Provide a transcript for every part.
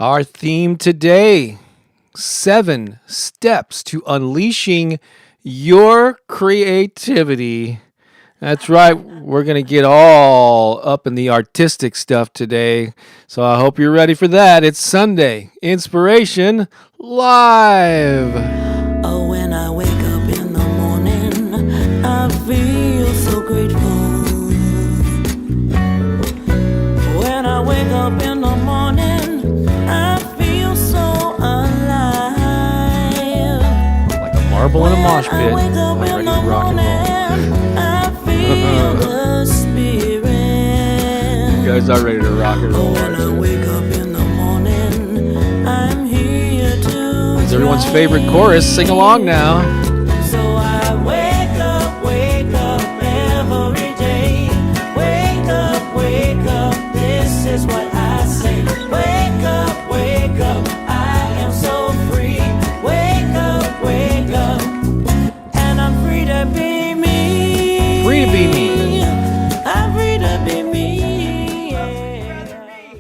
Our theme today, 7 steps to unleashing your creativity. That's right. We're going to get all up in the artistic stuff today. So I hope you're ready for that. It's Sunday, Inspiration Live. Oh, when I wake up in the morning, I feel so grateful. When I wake up in the morning, I feel so alive. Like a marble in a mosh pit. When I wake up Ready in to the rock and morning, roll. I feel the spirit. You guys are ready to rock and roll. When I wake up in the morning, I'm here to. It's everyone's favorite chorus. Sing along now. So I wake up every day. Wake up, this is what I say. Wake up, I am so free. Wake up, and I'm free to be me. Free to be me. I'm free to be me. Yeah.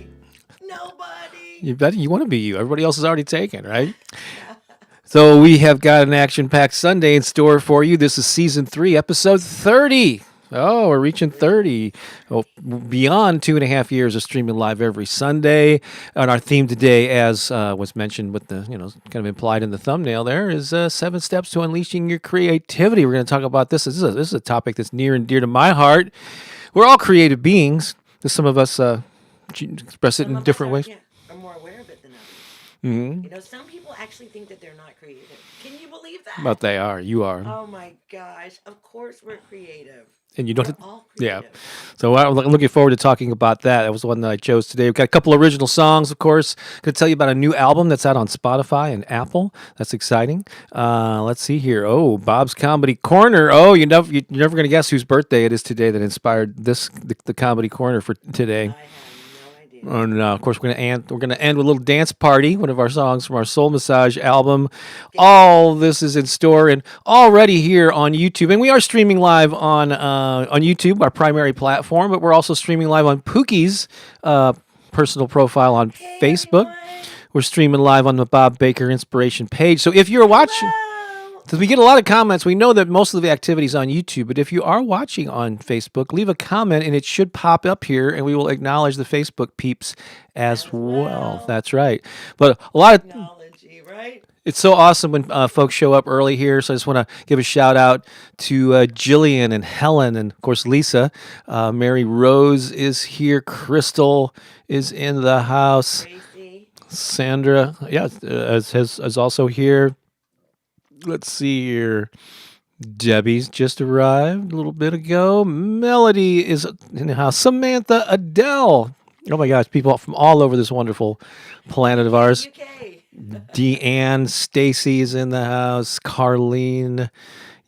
Nobody. You bet you want to be you. Everybody else is already taken, right? So we have got an action-packed Sunday in store for you. This is Season 3, Episode 30. Oh, we're reaching 30. Oh, beyond 2.5 years of streaming live every Sunday. And our theme today, as was mentioned with the, kind of implied in the thumbnail there, is 7 steps to unleashing your creativity. We're going to talk about this. This is a topic that's near and dear to my heart. We're all creative beings. Some of us express it in different ways. Are more aware of it than others. Mm-hmm. Some people actually think that they're not creative. Can you believe that? But they are. You are. Oh my gosh! Of course we're creative. And you We're don't. all Yeah. creative. So I'm looking forward to talking about that. That was the one that I chose today. We've got a couple original songs, of course. Going to tell you about a new album that's out on Spotify and Apple. That's exciting. Let's see here. Oh, Bob's Comedy Corner. Oh, you're never going to guess whose birthday it is today that inspired the Comedy Corner for today. I have no idea. Oh no! Of course, we're gonna end with a little dance party. One of our songs from our Soul Massage album. All this is in store and already here on YouTube, and we are streaming live on YouTube, our primary platform. But we're also streaming live on Pooki's personal profile on Facebook. Everyone. We're streaming live on the Bob Baker Inspiration page. So if you're watching. Hello. Because we get a lot of comments. We know that most of the activity is on YouTube, but if you are watching on Facebook, leave a comment and it should pop up here, and we will acknowledge the Facebook peeps as well. That's right. But a lot of Technology, right? it's so awesome when folks show up early here. So I just want to give a shout out to Jillian and Helen, and of course Lisa. Mary Rose is here. Crystal is in the house. Tracy. Sandra, is also here. Let's see here. Debbie's just arrived a little bit ago. Melody is in the house. Samantha, Adele. Oh my gosh, people from all over this wonderful planet of ours. UK. Deanne, Stacy is in the house. Carlene,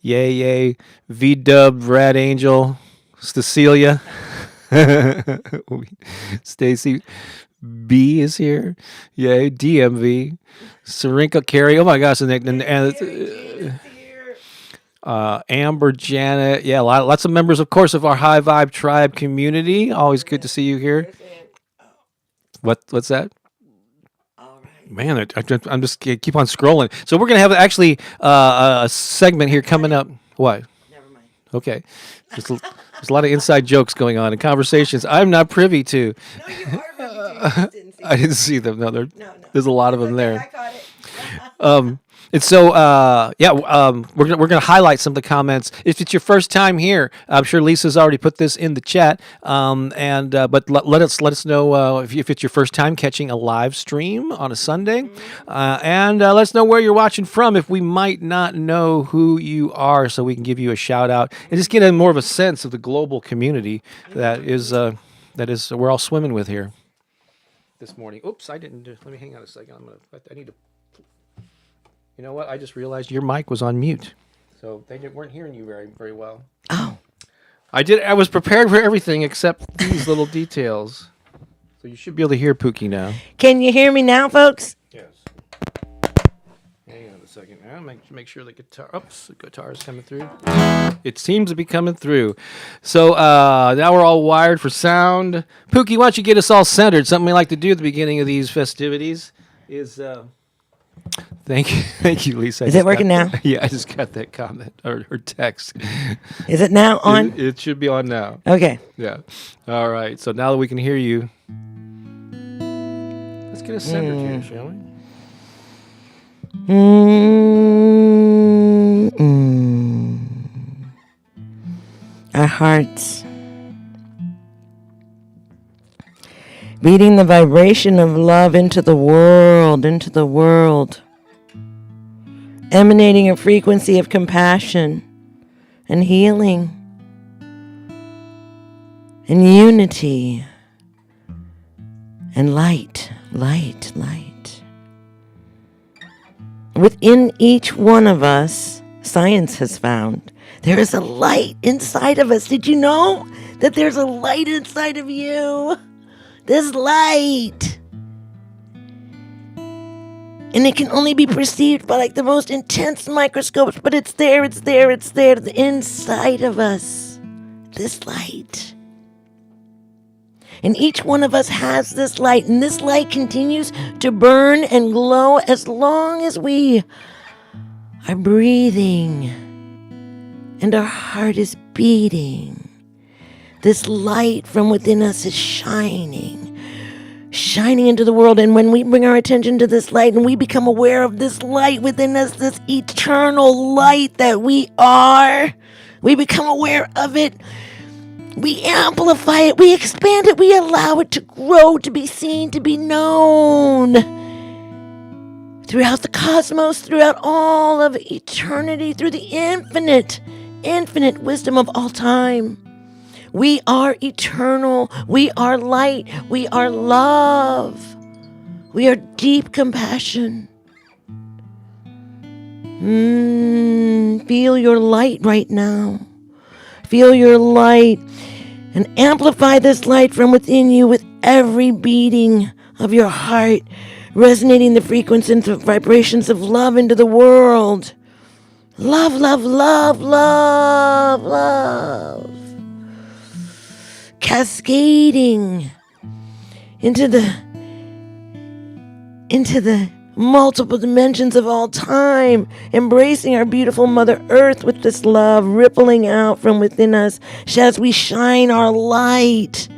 yay. V-Dub, Rad Angel, Cecilia. Stacy B is here. Yay. DMV. Sarinka Carey. Oh my gosh. And Amber, Janet. Yeah, lots of members, of course, of our High Vibe Tribe community. Always good to see you here. What's that? All right. Man, I'm just keep on scrolling. So we're going to have actually a segment here coming up. What? Never mind. Okay. There's a lot of inside jokes going on and conversations I'm not privy to. No, you are ready to. You just didn't see I didn't see them. No, No. there's a lot of them Okay, I there. caught it. And so, we're gonna highlight some of the comments. If it's your first time here, I'm sure Lisa's already put this in the chat. But let us know if it's your first time catching a live stream on a Sunday, and let us know where you're watching from. If we might not know who you are, so we can give you a shout out and just get more of a sense of the global community that is we're all swimming with here this morning. Oops, I didn't. Let me hang on a second. I need to. You know what? I just realized your mic was on mute, so they weren't hearing you very, very well. Oh. I was prepared for everything except these little details. So you should be able to hear Pooki now. Can you hear me now, folks? Yes. Hang on a second now. Make sure the guitar is coming through. It seems to be coming through. So now we're all wired for sound. Pooki, why don't you get us all centered? Something we like to do at the beginning of these festivities is. Thank you, Lisa. Is it working now? Yeah, I just got that comment or text. Is it now on? It should be on now. Okay. Yeah. All right. So now that we can hear you, let's get us centered here, shall we? Our hearts beating the vibration of love into the world, emanating a frequency of compassion and healing and unity and light. Within each one of us, science has found, there is a light inside of us. Did you know that there's a light inside of you? This light. And it can only be perceived by like the most intense microscopes, but it's there inside of us. This light. And each one of us has this light, and this light continues to burn and glow as long as we are breathing and our heart is beating. This light from within us is shining into the world. And when we bring our attention to this light and we become aware of this light within us, this eternal light that we are, we become aware of it. We amplify it, we expand it, we allow it to grow, to be seen, to be known throughout the cosmos, throughout all of eternity, through the infinite wisdom of all time. We are eternal, we are light, we are love, we are deep compassion. Feel your light right now. Feel your light and amplify this light from within you with every beating of your heart, resonating the frequencies and the vibrations of love into the world. Love, love, love, love, love. Cascading into the multiple dimensions of all time, embracing our beautiful Mother Earth with this love rippling out from within us as we shine our light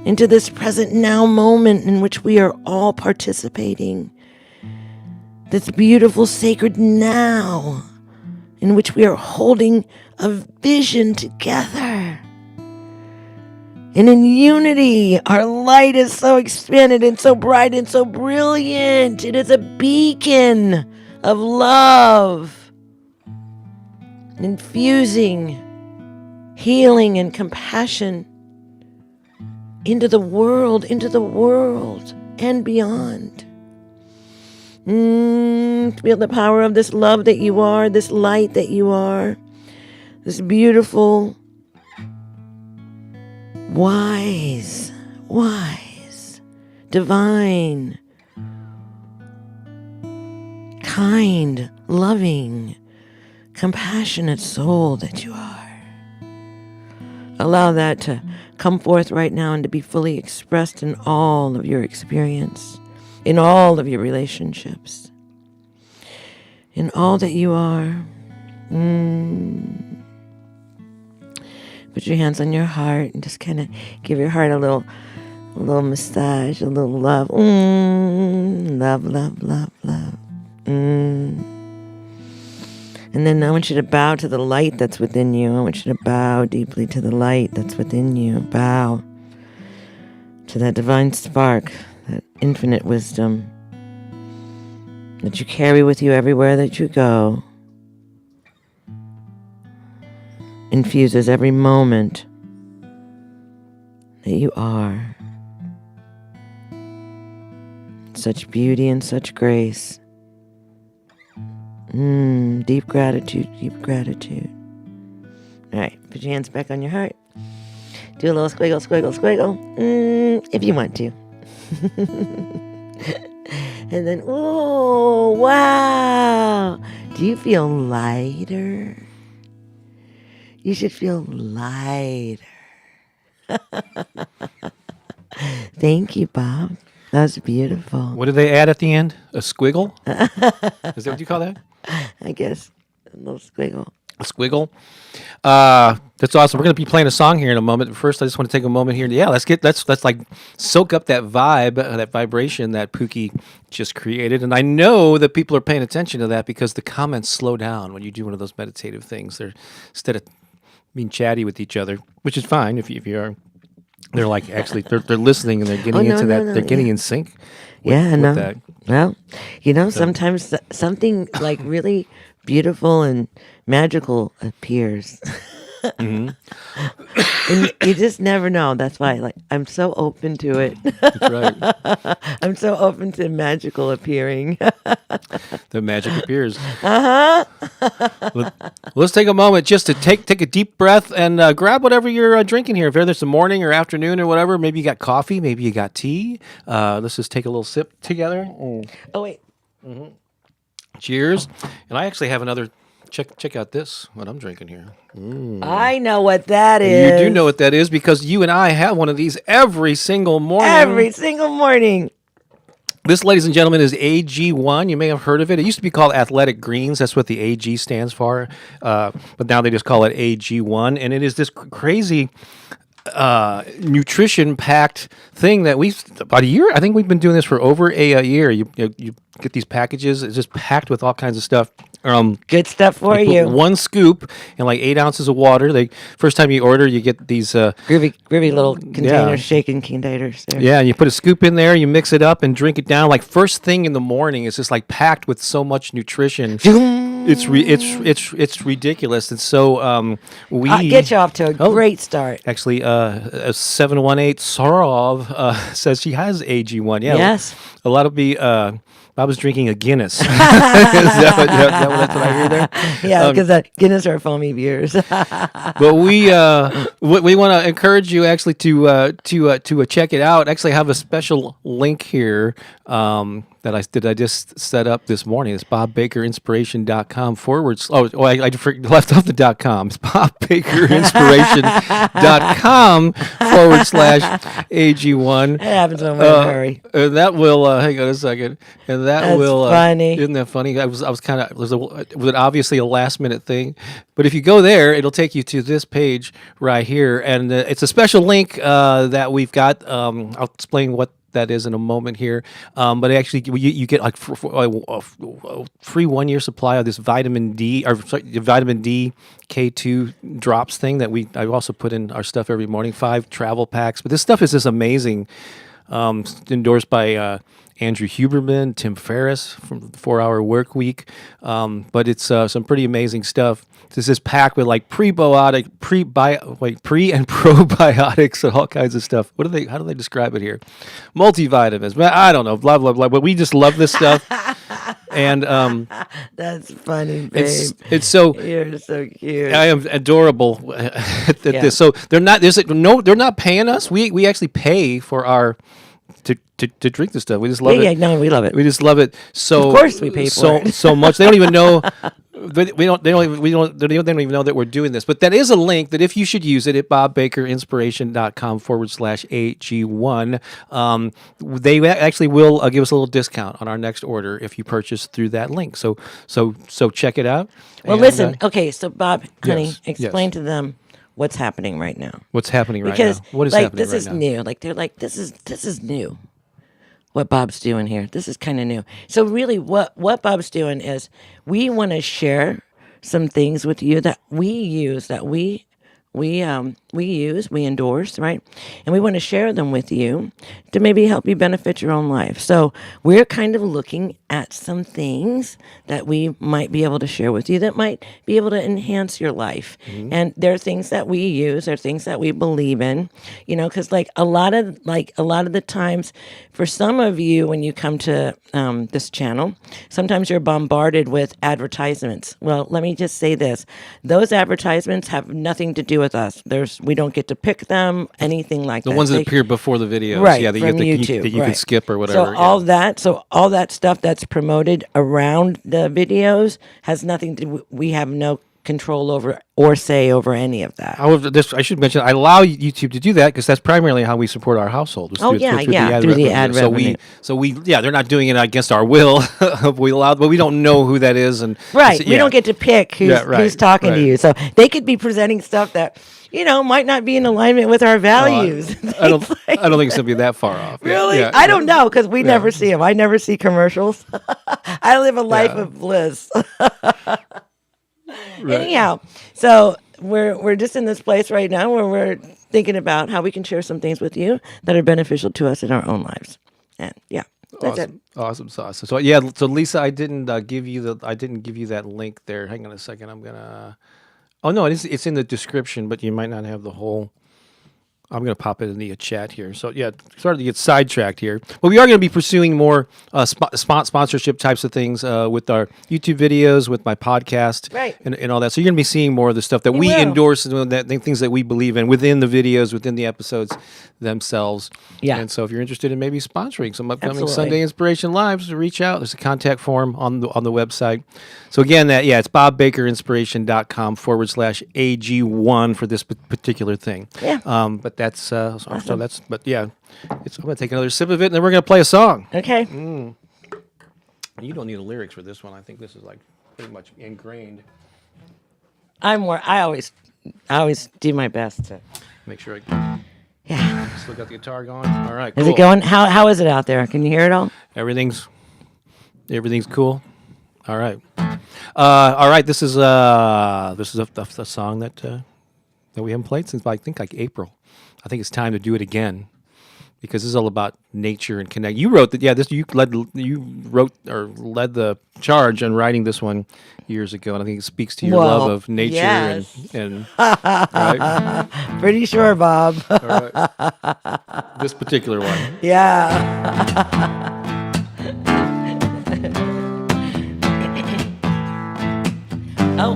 into this present now moment in which we are all participating. This beautiful sacred now in which we are holding a vision together. And in unity, our light is so expanded and so bright and so brilliant. It is a beacon of love, infusing healing and compassion into the world and beyond. Feel the power of this love that you are, this light that you are, this beautiful, wise, divine, kind, loving, compassionate soul that you are. Allow that to come forth right now and to be fully expressed in all of your experience, in all of your relationships, in all that you are. Put your hands on your heart and just kind of give your heart a little massage, a little love. Love, love, love, love. And then I want you to bow to the light that's within you. I want you to bow deeply to the light that's within you. Bow to that divine spark, that infinite wisdom that you carry with you everywhere that you go. Infuses every moment that you are. Such beauty and such grace. Deep gratitude, deep gratitude. All right, put your hands back on your heart. Do a little squiggle, squiggle, squiggle, if you want to. And then, oh, wow. Do you feel lighter? You should feel lighter. Thank you, Bob. That was beautiful. What do they add at the end? A squiggle? Is that what you call that? I guess a little squiggle. A squiggle. That's awesome. We're going to be playing a song here in a moment. But first, I just want to take a moment here. Yeah, let's like soak up that vibe, that vibration that Pooki just created. And I know that people are paying attention to that because the comments slow down when you do one of those meditative things. They're instead of being chatty with each other, which is fine if you are. They're like actually they're listening and they're getting into that. They're getting in sync. With that. Well, sometimes something like really beautiful and magical appears. Mm-hmm. And you just never know. That's why, I'm so open to it. That's right. I'm so open to magical appearing. The magic appears. Let's take a moment just to take a deep breath and grab whatever you're drinking here. If there's a morning or afternoon or whatever, maybe you got coffee, maybe you got tea. Let's just take a little sip together. Mm. Oh, wait. Mm-hmm. Cheers. And I actually have another. Check out this, what I'm drinking here. Mm. I know what that is. You do know what that is because you and I have one of these every single morning. Every single morning. This, ladies and gentlemen, is AG1. You may have heard of it. It used to be called Athletic Greens. That's what the AG stands for. But now they just call it AG1. And it is this crazy nutrition-packed thing that about a year. I think we've been doing this for over a year. You get these packages. It's just packed with all kinds of stuff. Good stuff for you. Put one scoop and like 8 ounces of water. First time you order, you get these groovy little containers, shaken containers. There. Yeah, and you put a scoop in there, you mix it up and drink it down. Like first thing in the morning, it's just like packed with so much nutrition. It's ridiculous. And so we get you off to a great start. Actually, 718 Sorov says she has AG1. Yeah, yes. A lot of I was drinking a Guinness. Is that's what I hear there? Yeah, because Guinness are foamy beers. But we want to encourage you actually to check it out. Actually, I have a special link here that I just set up this morning. It's bobbakerinspiration.com / I left off the .com. It's bobbakerinspiration.com / AG1. It happens when we're in a hurry. And that will hang on a second. And that's funny. Isn't that funny? I was kind of was it obviously a last minute thing, but if you go there, it'll take you to this page right here, and it's a special link that we've got. I'll explain what that is in a moment here, but actually you get like a free 1 year supply of this vitamin D K2 drops thing that I also put in our stuff every morning. 5 travel packs, but this stuff is just amazing. Endorsed by Andrew Huberman, Tim Ferriss from 4 Hour Work Week, but it's some pretty amazing stuff. This is packed with like pre and probiotics and all kinds of stuff. How do they describe it here? Multivitamins. I don't know. Blah blah blah. But we just love this stuff. And that's funny, babe. It's so you're so cute. I am adorable at this. So they're not paying us. We actually pay for our to drink this stuff. We just love it. Yeah, no, we love it. We just love it. So of course we pay for it so much. They don't even know. They don't even know that we're doing this. But that is a link that if you should use it at bobbakerinspiration.com / AG1. They actually will give us a little discount on our next order if you purchase through that link. So check it out. Well, listen. Okay, so Bob, honey, explain to them what's happening right now. What's happening right now? What is happening this right now? New. Like they're like this is new. What Bob's doing here. This is kind of new. So really what Bob's doing is we want to share some things with you that we use, that we endorse, right? And we want to share them with you to maybe help you benefit your own life. So we're kind of looking at some things that we might be able to share with you that might be able to enhance your life. Mm-hmm. And there are things that we use, there are things that we believe in, because like a lot of the times for some of you, when you come to this channel, sometimes you're bombarded with advertisements. Well, let me just say this. Those advertisements have nothing to do with with us. We don't get to pick them, anything like that. The ones that appear before the videos. Right, Yeah, that from you YouTube. that you can right. skip or whatever. So all that stuff that's promoted around the videos has nothing to. We have no control over or say over any of that. However, I should mention, I allow YouTube to do that because that's primarily how we support our household. Oh, through yeah, the ad through the revenue. ad revenue. So we, they're not doing it against our will. We allow, but we don't know who that is, and Right. We don't get to pick who's talking to you. So they could be presenting stuff that, might not be in alignment with our values. I don't think it's going to be that far off. Really? Yeah. I don't know because we never see them. I never see commercials. I live a life of bliss. Right. Anyhow, so we're just in this place right now where we're thinking about how we can share some things with you that are beneficial to us in our own lives. And that's it. Awesome sauce. So yeah, so Lisa, I didn't give you that link there. Hang on a second. I'm gonna. Oh no, it's in the description, but you might not have the whole. I'm going to pop it in the chat here. So yeah, started to get sidetracked here, but we are going to be pursuing more sponsorship types of things with our YouTube videos, with my podcast, Right. and all that. So you're going to be seeing more of the stuff that we will. endorse, and the things that we believe in within the videos, within the episodes themselves. Yeah. And so if you're interested in maybe sponsoring some upcoming Absolutely. Sunday Inspiration Lives, reach out. There's a contact form on the website. So again, it's bobbakerinspiration.com/AG1 for this particular thing. Yeah. But that's so that's I'm gonna take another sip of it and then we're gonna play a song. Okay. You don't need the lyrics for this one. I think this is like pretty much ingrained. I always do my best to. Make sure I still got the guitar going. All right, Is cool. it going? How is it out there? Can you hear it all? Everything's cool. All right. All right. This is a song that we haven't played since I think like April. I think it's time to do it again because this is all about nature and connect. You wrote that, you led the charge on writing this one years ago, and I think it speaks to your love of nature yes. and right? Pretty sure, Bob. All right. This particular one. Yeah. Oh.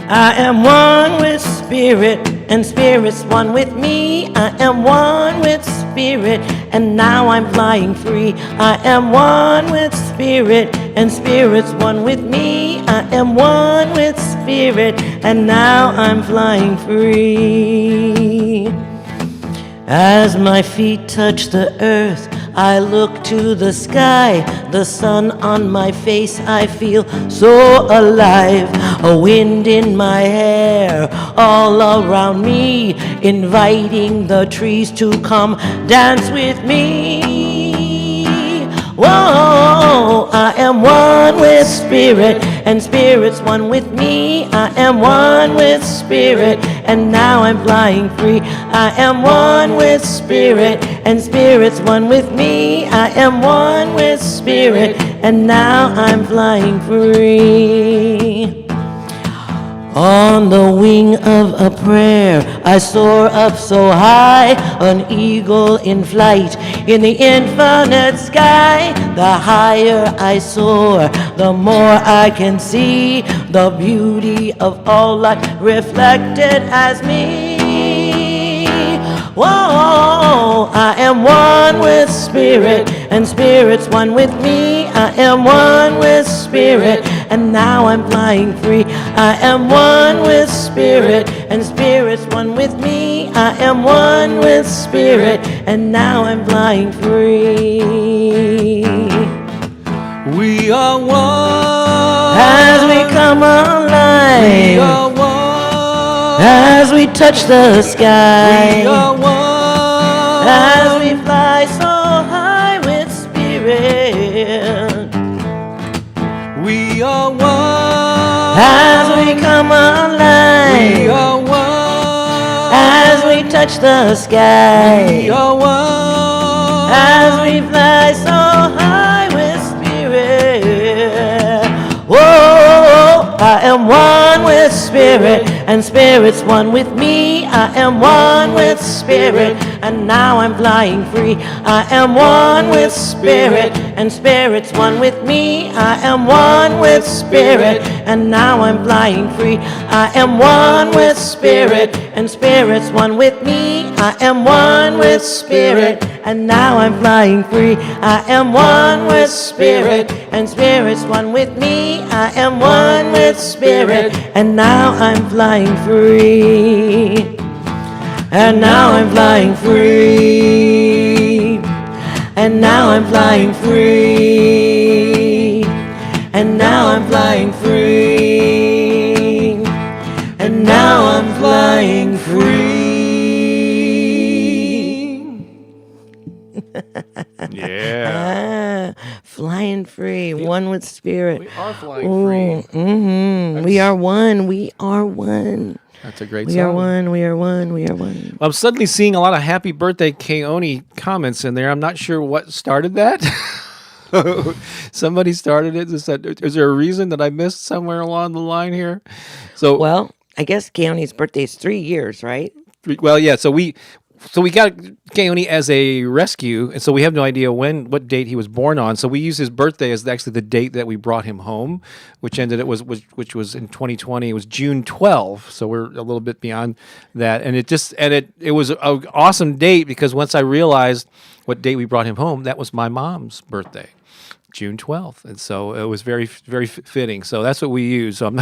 I am one with spirit, and spirit's one with me. I am one with spirit, and now I'm flying free. I am one with spirit, and spirit's one with me. I am one with spirit, and now I'm flying free. As my feet touch the earth, I look to the sky. The sun on my face, I feel so alive. A wind in my hair, all around me, inviting the trees to come dance with me. Whoa, I am one with spirit, and spirit's one with me. I am one with spirit, and now I'm flying free. I am one with spirit, and spirit's one with me. I am one with spirit, and now I'm flying free. On the wing of a prayer, I soar up so high, an eagle in flight in the infinite sky. The higher I soar, the more I can see the beauty of all life reflected as me. Whoa, I am one with spirit, and spirit's one with me. I am one with spirit, and now I'm flying free. I am one with spirit, and spirit's one with me. I am one with spirit, and now I'm flying free. We are one. As we come alive, We are one. as we touch the sky, We are one. as we fly so high with spirit. We are one. As we come alive, We are one. as we touch the sky, We are one. as we fly so high with spirit. Whoa, I am one with spirit, and spirit's one with me. I am one with spirit, and now I'm flying free. I am one with spirit, and spirit's one with me. I am one with spirit, and now I'm flying free. I am one with spirit, and spirit's one with me. I am one with spirit, and now I'm flying free. I am one with spirit, and spirit's one with me. I am one with spirit, and now I'm flying free. And now I'm flying free. And now I'm flying free. And now I'm flying free. And now I'm flying free. Yeah. Flying free, one with spirit. We are flying free. We are one. We are one. That's a great We song. are one. We are one. We are one. I'm suddenly seeing a lot of happy birthday Keone comments in there. I'm not sure what started that. Somebody started it. Is there a reason that I missed somewhere along the line here? So Well, I guess Keone's birthday is 3 years, right? well, yeah. So we got Keone as a rescue, and so we have no idea what date he was born on. So we use his birthday as actually the date that we brought him home, which was in 2020. It was June 12th. So we're a little bit beyond that, and it was an awesome date because once I realized what date we brought him home, that was my mom's birthday. June 12th, and so it was very, very fitting. So that's what we use. So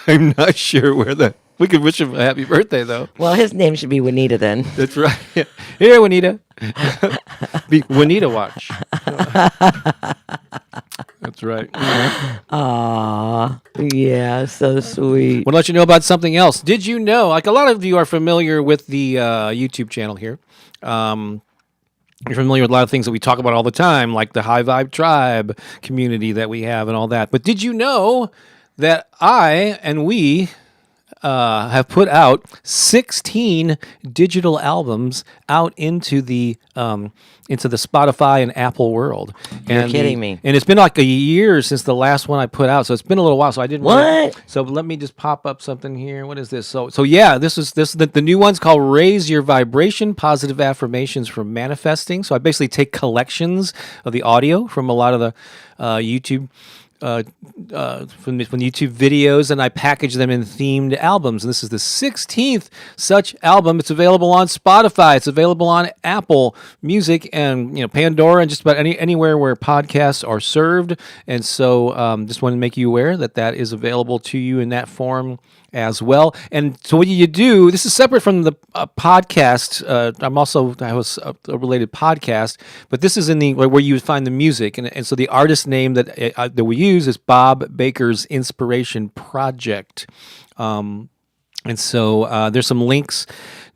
I'm not sure where we could wish him a happy birthday though. Well, his name should be Juanita then. That's right. Here, Juanita. Be Juanita watch. That's right. Aw, yeah, so sweet. Want to let you know about something else. Did you know? Like a lot of you are familiar with the YouTube channel here. You're familiar with a lot of things that we talk about all the time, like the High Vibe Tribe community that we have and all that. But did you know that I and we have put out 16 digital albums out into the Spotify and Apple world? You're kidding me. And it's been like a year since the last one I put out, so it's been a little while. So I didn't. What? So let me just pop up something here. What is this? So yeah, this is the new one's called Raise Your Vibration: Positive Affirmations for Manifesting. So I basically take collections of the audio from a lot of the YouTube. From YouTube videos, and I package them in themed albums. And this is the 16th such album. It's available on Spotify. It's available on Apple Music and Pandora and just about anywhere where podcasts are served. And so just wanted to make you aware that is available to you in that form as well. And so what you do, this is separate from the podcast. I host a related podcast, but this is in the where you find the music. And so the artist name that we use is Bob Baker's Inspiration Project. And so there's some links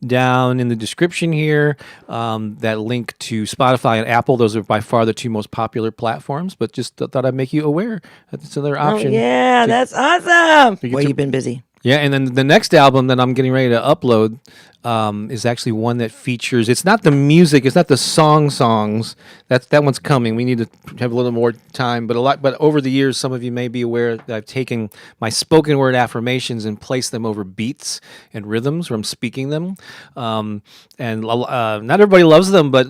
down in the description here that link to Spotify and Apple. Those are by far the two most popular platforms, but just thought I'd make you aware that it's another option. Oh, yeah, that's awesome. Well, you've been busy. Yeah, and then the next album that I'm getting ready to upload is actually one that features. It's not the music. It's not the songs. That one's coming. We need to have a little more time. But over the years, some of you may be aware that I've taken my spoken word affirmations and placed them over beats and rhythms where I'm speaking them. And not everybody loves them, but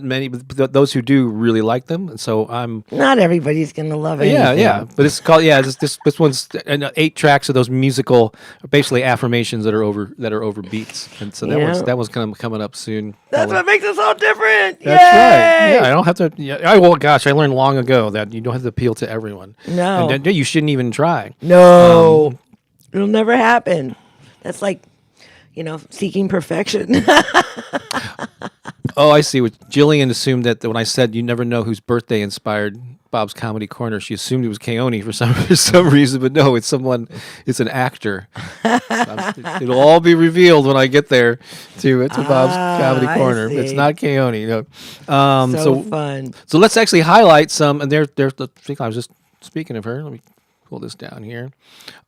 those who do really like them. And so I'm. Not everybody's gonna love it. Yeah. But it's called This one's 8 tracks of those musical, basically affirmations that are over beats. And so that one's coming up soon. That's what makes it so different. That's right. Yeah, I don't have to. Yeah, I learned long ago that you don't have to appeal to everyone. No. And you shouldn't even try. No. It'll never happen. That's like, seeking perfection. Oh, I see. Jillian assumed that when I said you never know whose birthday inspired Bob's Comedy Corner, she assumed it was Keone for some reason, but no, it's an actor. It'll all be revealed when I get there to Bob's Comedy Corner. It's not Keone. So fun. So let's actually highlight some, and I was just speaking of her. Let me pull this down here.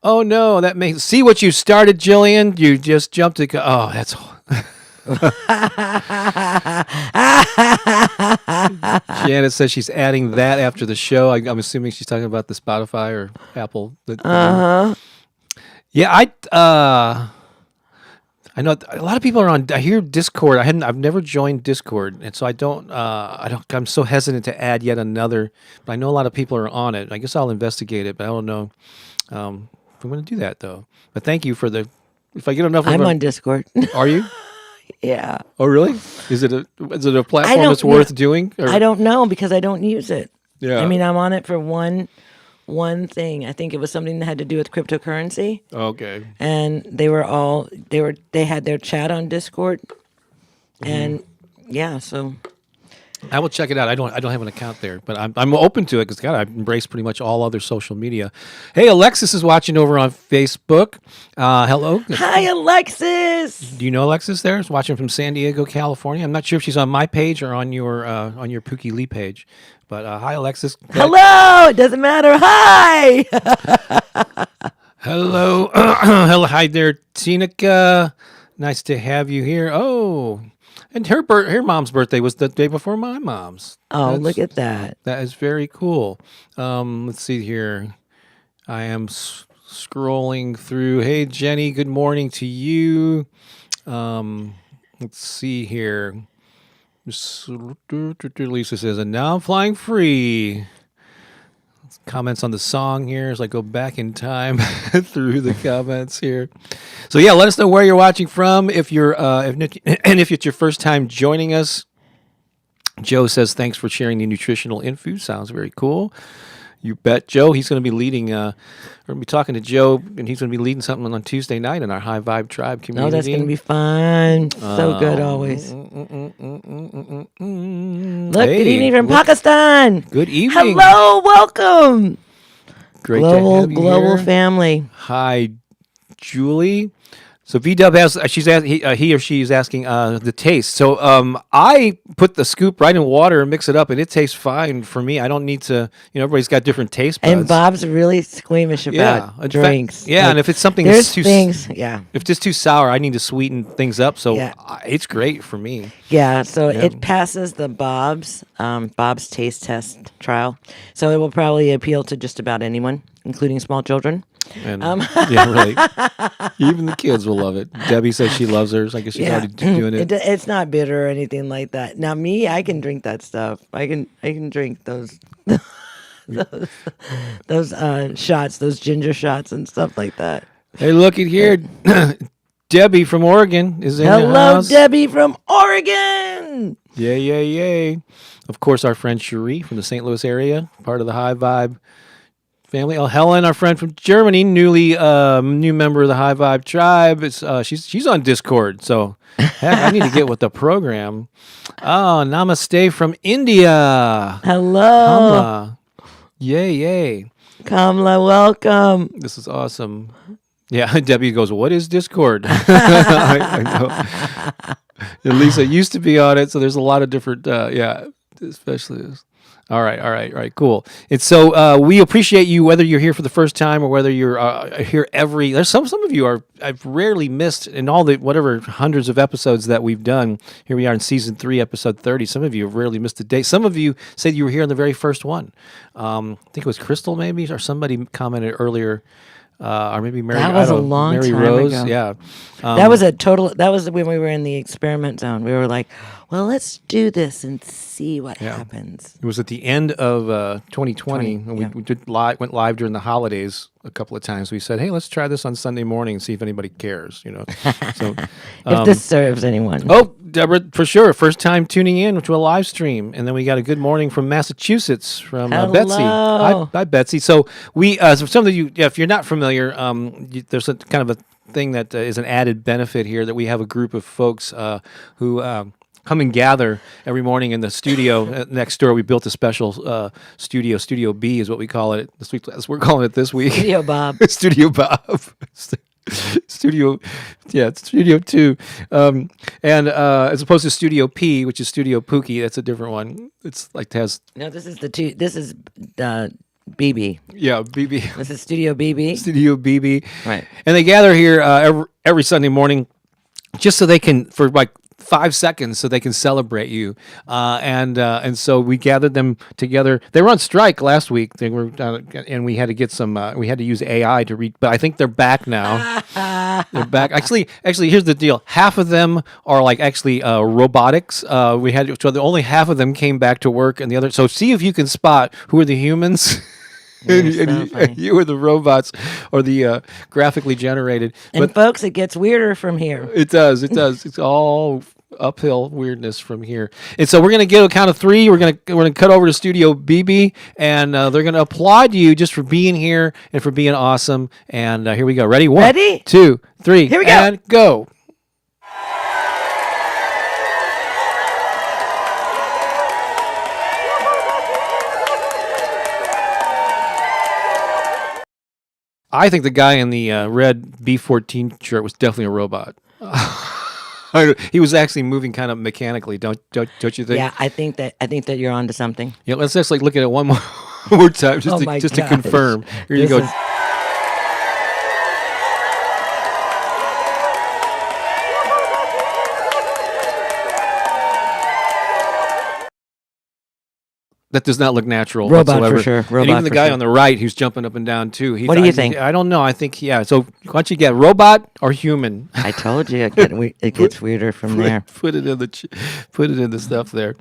Oh no, see what you started, Jillian? You just jumped to that's Janet says she's adding that after the show. I'm assuming she's talking about the Spotify or Apple. Yeah, I know a lot of people are on. I hear Discord. I've never joined Discord, and so I don't. I'm so hesitant to add yet another. But I know a lot of people are on it. I guess I'll investigate it, but I don't know if I'm going to do that though. But thank you for the. If I get enough, I'm on Discord. Are you? Yeah. Oh, really? Is it a platform that's worth doing? Or? I don't know because I don't use it. Yeah. I mean, I'm on it for one thing. I think it was something that had to do with cryptocurrency. Okay. And they had their chat on Discord. And yeah, so I will check it out. I don't have an account there, but I'm open to it because God, I've embraced pretty much all other social media. Hey, Alexis is watching over on Facebook. Hello. hi, Alexis. Do you know Alexis there? She's watching from San Diego, California. I'm not sure if she's on my page or on your Pooki Lee page. But hi, Alexis. Hello. It doesn't matter. Hi. Hello. Hello. Hi there, Tinica. Nice to have you here. Oh, and her mom's birthday was the day before my mom's. Oh, look at that. That is very cool. Let's see here. I am scrolling through. Hey, Jenny, good morning to you. Let's see here. Lisa says, and now I'm flying free. Comments on the song here as I go back in time through the comments here. So yeah, let us know where you're watching from. If you're if it's your first time joining us. Joe says thanks for sharing the nutritional info. Sounds very cool. You bet, Joe. He's going to be leading. We're going to be talking to Joe, and he's going to be leading something on Tuesday night in our High Vibe Tribe community. Oh, that's going to be fun. So good always. Look, good evening from Pakistan. Good evening. Hello, welcome. Great to have you global here. family. Hi, Julie. So VW has he or she is asking the taste. So I put the scoop right in water and mix it up, and it tastes fine for me. I don't need to. Everybody's got different taste buds. And Bob's really squeamish about drinks. And if it's something there's too things, yeah. If it's too sour, I need to sweeten things up. So Yeah. It's great for me. Yeah, so it passes the Bob's taste test trial. So it will probably appeal to just about anyone, including small children. And yeah, right. Even the kids will love it. Debbie says she loves hers. I guess she's already doing it. It's not bitter or anything like that. Now, me, I can drink that stuff. I can drink those those shots, those ginger shots and stuff like that. Hey, look at here. Debbie from Oregon is in the Hello, house. Debbie from Oregon. Yay. Of course, our friend Cherie from the St. Louis area, part of the High Vibe family. Oh, Helen, our friend from Germany, new member of the High Vibe Tribe. She's on Discord, so heck, I need to get with the program. Oh, namaste from India. Hello. Kamla. Yay. Kamla, welcome. This is awesome. Yeah, Debbie goes, what is Discord? I know. And Lisa used to be on it, so there's a lot of different, especially this. All right, cool. And so we appreciate you, whether you're here for the first time or whether you're here there's some of you I've rarely missed in all the whatever hundreds of episodes that we've done. Here we are in season 3, episode 30. Some of you have rarely missed a day. Some of you said you were here on the very first one. I think it was Crystal maybe, or somebody commented earlier. Or maybe Mary. That was a long Mary time Rose. ago. Yeah, That was when we were in the experiment zone. We were like, well, let's do this and see what happens. It was at the end of 2020, and we went live during the holidays a couple of times. We said, hey, let's try this on Sunday morning and see if anybody cares. So If this serves anyone. Oh, Deborah, for sure. First time tuning in to a live stream. And then we got a good morning from Massachusetts from Betsy. Hi, Betsy. So so some of you, if you're not familiar, there's a kind of a thing that is an added benefit here that we have a group of folks who come and gather every morning in the studio next door. We built a special studio. Studio B is what we call it. We're calling it this week. Studio Bob. Studio Bob. Studio 2, and as opposed to Studio P, which is Studio Pooki, that's a different one. It's like has This is BB. Yeah, BB. This is Studio BB. Studio BB. Right. And they gather here every Sunday morning, just so they can 5 seconds so they can celebrate you. And so we gathered them together. They were on strike last week. They were, and we had to get some. We had to use AI to read, but I think they're back now. They're back. Actually, here's the deal. Half of them are like actually robotics. We had so only half of them came back to work, and the other. So see if you can spot who are the humans. And you are the robots or the graphically generated. And folks, it gets weirder from here. It does. It's all uphill weirdness from here. And so we're gonna give a count of 3. We're gonna cut over to Studio BB, and they're gonna applaud you just for being here and for being awesome. And here we go. Ready? 1, Ready? 2, 3. Here we go. And go. I think the guy in the red B-14 shirt was definitely a robot. He was actually moving kind of mechanically, don't you think? Yeah, I think that you're onto something. Yeah, let's just like look at it one more time just to confirm. Here you go. That does not look natural Robot whatsoever. for sure. Robot And even the for guy sure. on the right who's jumping up and down too. What do you think? I don't know. I think yeah. So why don't you get robot or human? I told you it gets weirder from there. Put it in the stuff there.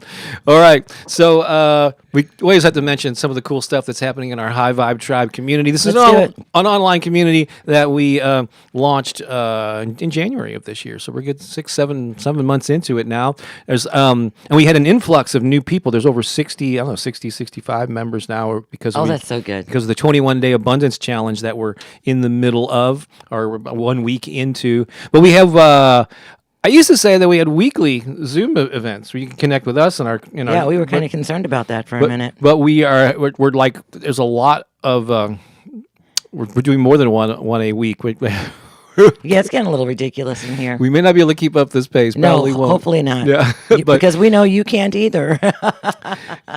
All right. So we always have to mention some of the cool stuff that's happening in our High Vibe Tribe community. This is an online community that we launched in January of this year. So we're good 7 months into it now. There's and we had an influx of new people. There's over 65 members now because that's so good. Because of the 21-day abundance challenge that we're in the middle of, or 1 week into. But we have I used to say that we had weekly Zoom events where you can connect with us Yeah, we were kind of concerned about that for a minute. But we're like there's a lot of we're doing more than one a week. Yeah, it's getting a little ridiculous in here. We may not be able to keep up this pace. Probably won't. Hopefully not. Yeah, because we know you can't either.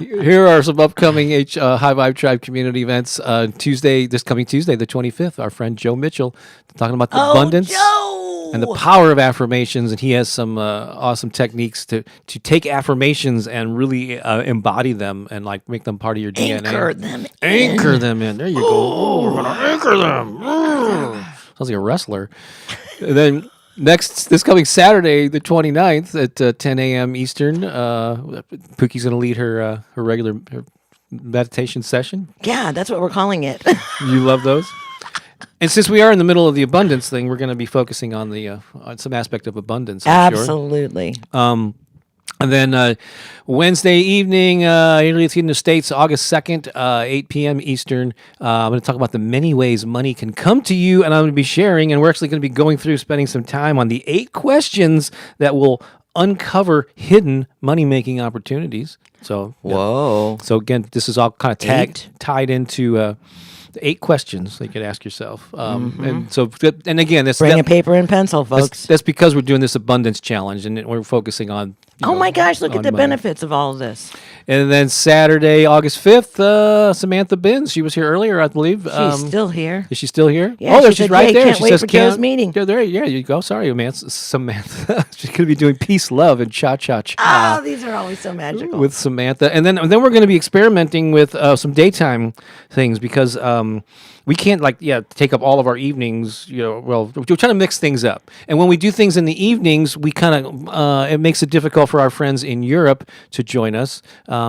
Here are some upcoming High Vibe Tribe community events. This coming Tuesday, the 25th, our friend Joe Mitchell talking about the abundance Joe! and the power of affirmations, and he has some awesome techniques to take affirmations and really embody them and like make them part of your DNA. Anchor them in. There you go. Oh, we're gonna anchor them. Sounds like a wrestler. And then this coming Saturday, the 29th at 10 a.m. Eastern, Pookie's going to lead her regular meditation session. Yeah, that's what we're calling it. You love those? And since we are in the middle of the abundance thing, we're going to be focusing on on some aspect of abundance. Absolutely. Sure. And then Wednesday evening, Italy in the States, August 2nd, 8 p.m. Eastern. I'm going to talk about the many ways money can come to you, and I'm going to be sharing, and we're actually going to be going through, spending some time on the 8 questions that will uncover hidden money-making opportunities. So, whoa. So again, this is all kind of tied into the 8 questions that you could ask yourself. And so, and again, bring a paper and pencil, folks. That's because we're doing this abundance challenge, and we're focusing on. Oh my gosh! Look at the benefits of all of this. And then Saturday, August 5th, Samantha Binns. She was here earlier, I believe. She's still here. Is she still here? Yeah, there she's she's right there. Can't she wait says, for Joe's meeting. Yeah, there you go. Sorry, Samantha. She's going to be doing peace, love, and cha-cha-cha. Oh, these are always so magical. With Samantha. And then we're going to be experimenting with some daytime things because we can't take up all of our evenings. We're trying to mix things up. And when we do things in the evenings, we kind of it makes it difficult for our friends in Europe to join us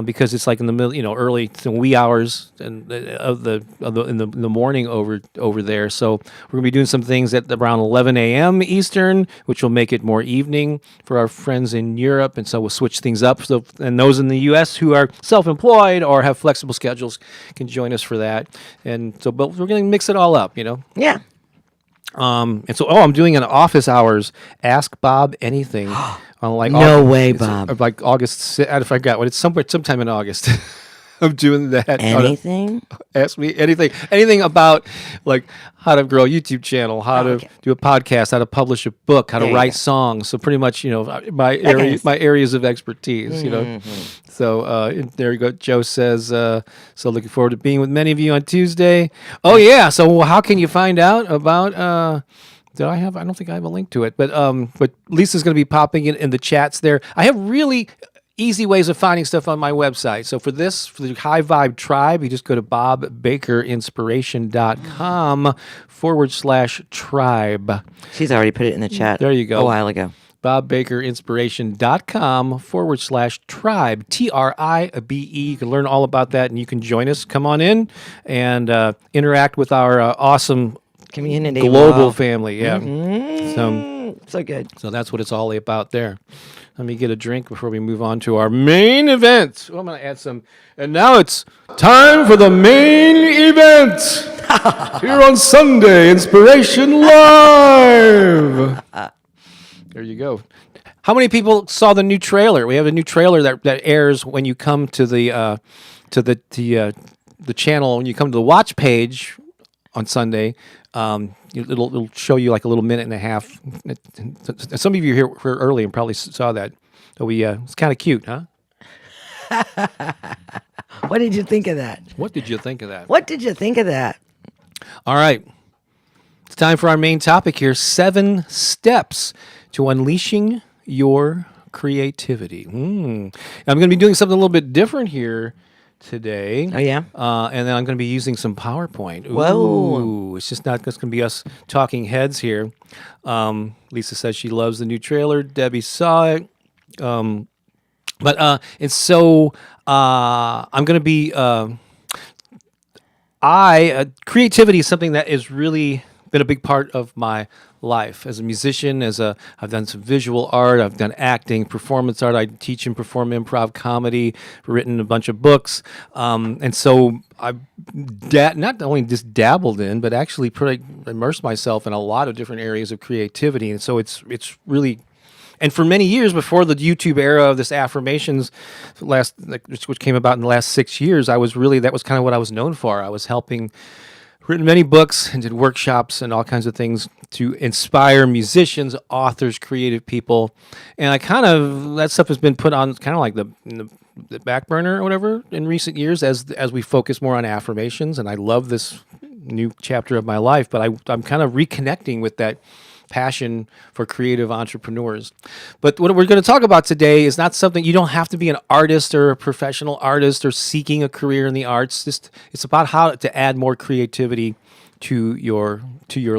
because it's like in the middle, early to wee hours and in the morning over there. So we're gonna be doing some things at around 11 a.m. Eastern, which will make it more evening for our friends in Europe. And so we'll switch things up. So and those in the U.S. who are self-employed or have flexible schedules can join us for that. And so, but we're going to mix it all up, Yeah. And so, I'm doing an office hours Ask Bob Anything on No way, Bob. Like August. I forgot what it's sometime in August. I'm doing that. Anything? Ask me anything about like how to grow a YouTube channel, how to do a podcast, how to publish a book, how to write songs. So pretty much, my areas of expertise. So there you go. Joe says, so looking forward to being with many of you on Tuesday. Oh yeah. So how can you find out about Do I have? I don't think I have a link to it, but Lisa's going to be popping it in the chats there. I have really easy ways of finding stuff on my website. So for the High Vibe Tribe, you just go to bobbakerinspiration.com/tribe. She's already put it in the chat. There you go. A while ago. bobbakerinspiration.com/tribe, TRIBE. You can learn all about that, and you can join us. Come on in and interact with our awesome Community. global family. Yeah. So good. So that's what it's all about there. Let me get a drink before we move on to our main event. Oh, I'm going to add some. And now it's time for the main event here on Sunday Inspiration Live. There you go. How many people saw the new trailer? We have a new trailer that airs when you come to the channel. When you come to the watch page on Sunday, it'll show you like a little minute and a half. Some of you here were early and probably saw that. So it's kind of cute, huh? What did you think of that? What did you think of that? What did you think of that? All right. It's time for our main topic here, 7 steps to unleashing your creativity. I'm going to be doing something a little bit different here today. Oh, yeah? And then I'm going to be using some PowerPoint. Whoa. It's just not just going to be us talking heads here. Lisa says she loves the new trailer. Debbie saw it. And so I'm going to be... creativity is something that has really been a big part of my life as a musician. I've done some visual art, I've done acting, performance art. I teach and perform improv comedy, written a bunch of books, and so I've not only just dabbled in, but actually immersed myself in a lot of different areas of creativity. And so it's really. And for many years before the YouTube era of this Affirmations, which came about in the last 6 years, that was kind of what I was known for. I was written many books and did workshops and all kinds of things to inspire musicians, authors, creative people. And that stuff has been put on kind of like the back burner or whatever in recent years as we focus more on affirmations. And I love this new chapter of my life, but I'm kind of reconnecting with that passion for creative entrepreneurs. But what we're going to talk about today is not something. You don't have to be an artist or a professional artist or seeking a career in the arts. It's about how to add more creativity to your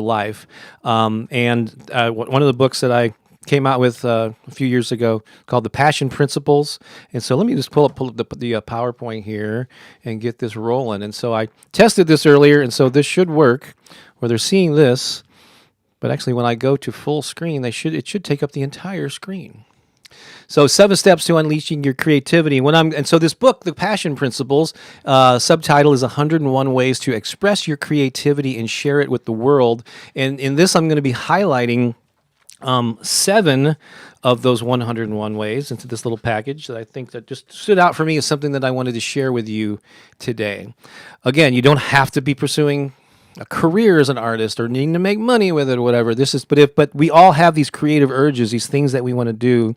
life. One of the books that I came out with a few years ago called The Passion Principles. And so let me just pull up the PowerPoint here and get this rolling. And so I tested this earlier, and so this should work where they're seeing this. But actually, when I go to full screen, it should take up the entire screen. So 7 steps to unleashing your creativity. So this book, The Passion Principles, subtitle is 101 Ways to Express Your Creativity and Share It with the World. And in this, I'm going to be highlighting 7 of those 101 ways into this little package that I think that just stood out for me as something that I wanted to share with you today. Again, you don't have to be pursuing a career as an artist or needing to make money with it or whatever. But we all have these creative urges, these things that we want to do,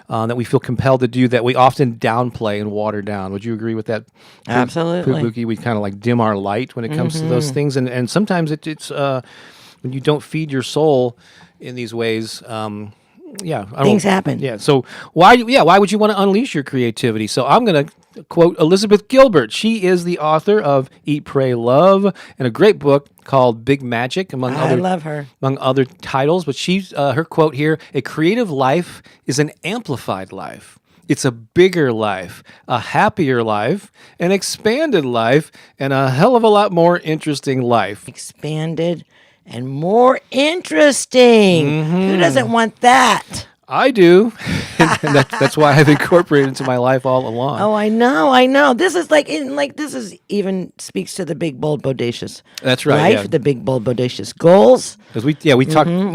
that we feel compelled to do, that we often downplay and water down. Would you agree with that? Absolutely. Pooki? We kind of like dim our light when it comes to those things, and sometimes it's when you don't feed your soul in these ways. Things happen. Yeah. So why would you want to unleash your creativity? So I'm going to quote Elizabeth Gilbert. She is the author of Eat, Pray, Love, and a great book called Big Magic, among other titles. But her quote here: "A creative life is an amplified life. It's a bigger life, a happier life, an expanded life, and a hell of a lot more interesting life." Expanded and more interesting. Who doesn't want that? I do. And that's why I've incorporated it into my life all along. Oh, I know. This is even speaks to the big, bold, bodacious. That's right. Life, yeah. the big, bold, bodacious goals. Because we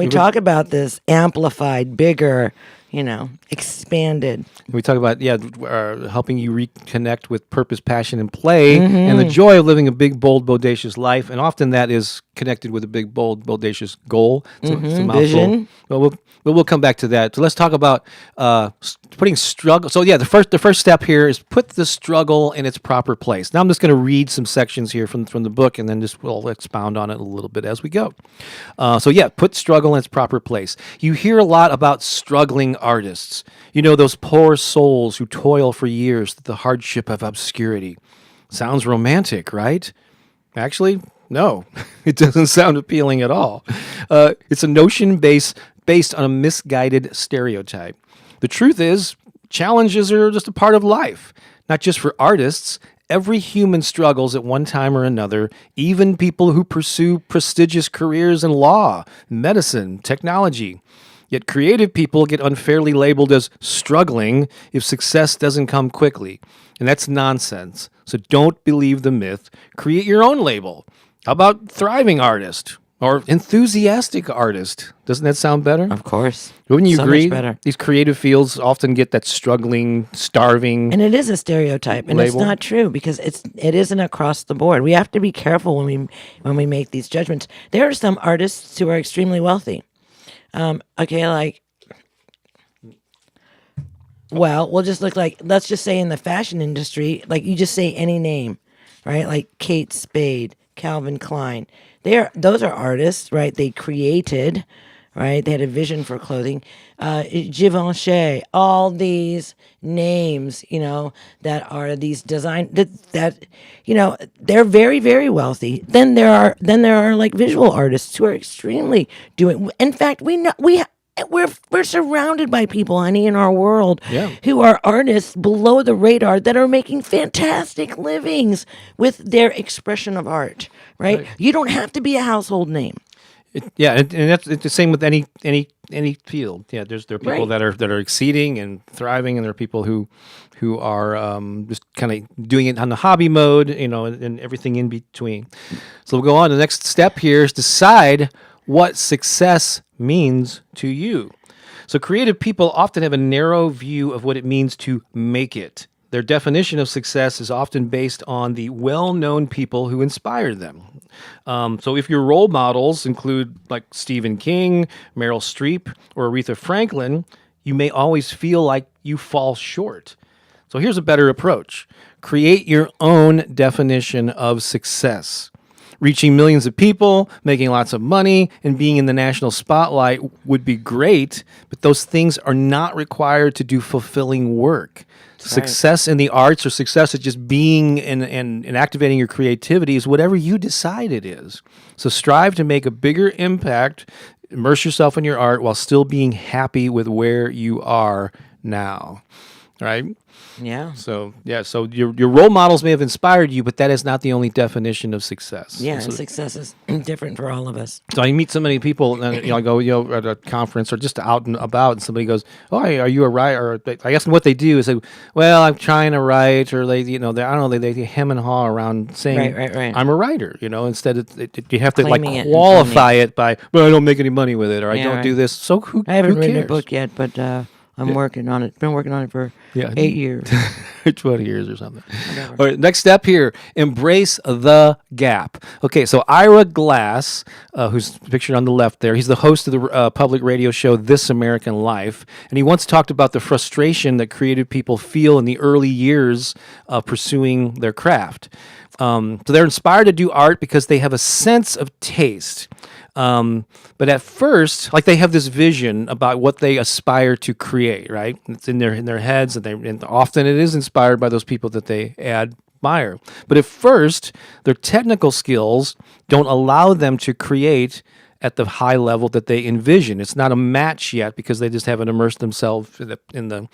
talk about this amplified, bigger, expanded. We talk about helping you reconnect with purpose, passion, and play, and the joy of living a big, bold, bodacious life. And often that is connected with a big, bold, bodacious goal. It's a mouthful. Vision. But we'll come back to that. So let's talk about putting struggle. So the first step here is put the struggle in its proper place. Now I'm just going to read some sections here from the book, and then we'll expound on it a little bit as we go. Put struggle in its proper place. You hear a lot about struggling artists. Those poor souls who toil for years through the hardship of obscurity. Sounds romantic, right? Actually, no, it doesn't sound appealing at all. It's a notion based on a misguided stereotype. The truth is, challenges are just a part of life, not just for artists. Every human struggles at one time or another, even people who pursue prestigious careers in law, medicine, technology. Yet creative people get unfairly labeled as struggling if success doesn't come quickly. And that's nonsense. So don't believe the myth. Create your own label. How about thriving artist or enthusiastic artist? Doesn't that sound better? Of course. Wouldn't you So agree? much better. These creative fields often get that struggling, starving. And it is a stereotype, and it's label. not true because it isn't across the board. We have to be careful when we make these judgments. There are some artists who are extremely wealthy. We'll just look like, let's just say in the fashion industry, like you just say any name, right? Like Kate Spade, Calvin Klein. Those are artists, right? They created, right? They had a vision for clothing. Givenchy, all these names, that are these design that they're very, very wealthy. Then there are like visual artists who are extremely doing. In fact, we're surrounded by people, honey, in our world who are artists below the radar that are making fantastic livings with their expression of art, right? You don't have to be a household name. And that's it's the same with any field. Yeah, there are people that are exceeding and thriving, and there are people who are just kind of doing it on the hobby mode, and everything in between. So we'll go on. The next step here is decide what success means to you. So creative people often have a narrow view of what it means to make it. Their definition of success is often based on the well-known people who inspired them. So if your role models include like Stephen King, Meryl Streep, or Aretha Franklin, you may always feel like you fall short. So here's a better approach. Create your own definition of success. Reaching millions of people, making lots of money, and being in the national spotlight would be great, but those things are not required to do fulfilling work. Success in the arts or success at just being and activating your creativity is whatever you decide it is. So strive to make a bigger impact, immerse yourself in your art while still being happy with where you are now. Right? Yeah. So your role models may have inspired you, but that is not the only definition of success. Yeah, So, success is different for all of us. so I meet so many people, and I go at a conference or just out and about, and somebody goes, "Oh, are you a writer?" Or I ask them what they do. They say, "Well, I'm trying to write," or they hem and haw around saying, Right. "I'm a writer." Instead you have to Claiming it and qualify it by, "Well, I don't make any money with it," or "I Yeah, don't right. do this." So I haven't who written a cares? book yet, but I'm working on it. Been working on it for 8 years. 20 years or something. All right, next step here, embrace the gap. Okay, so Ira Glass, who's pictured on the left there, he's the host of the public radio show This American Life, and he once talked about the frustration that creative people feel in the early years of pursuing their craft. So they're inspired to do art because they have a sense of taste. But at first, like they have this vision about what they aspire to create, right? It's in their heads, and often it is inspired by those people that they admire. But at first, their technical skills don't allow them to create at the high level that they envision. It's not a match yet because they just haven't immersed themselves in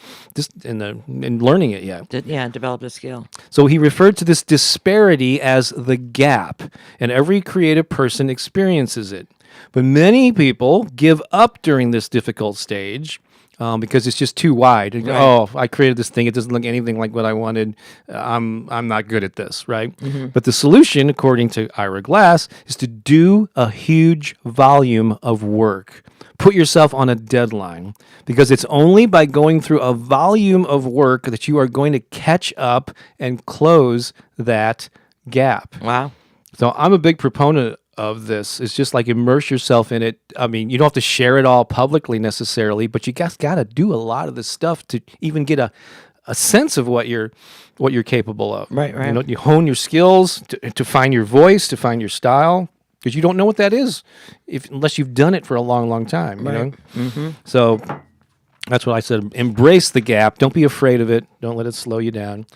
learning it yet. Develop a skill. So he referred to this disparity as the gap, and every creative person experiences it. But many people give up during this difficult stage, because it's just too wide. Oh, I created this thing. It doesn't look anything like what I wanted. I'm not good at this, right? But the solution, according to Ira Glass, is to do a huge volume of work. Put yourself on a deadline, because it's only by going through a volume of work that you are going to catch up and close that gap. Wow. So I'm a big proponent of this. It's just like immerse yourself in it. I mean, you don't have to share it all publicly necessarily, but you got to do a lot of this stuff to even get a sense of what you're capable of. Right. You know, you hone your skills to find your voice, to find your style, because you don't know what that is unless you've done it for a long, long time. You know? Mm-hmm. So that's what I said. Embrace the gap. Don't be afraid of it. Don't let it slow you down.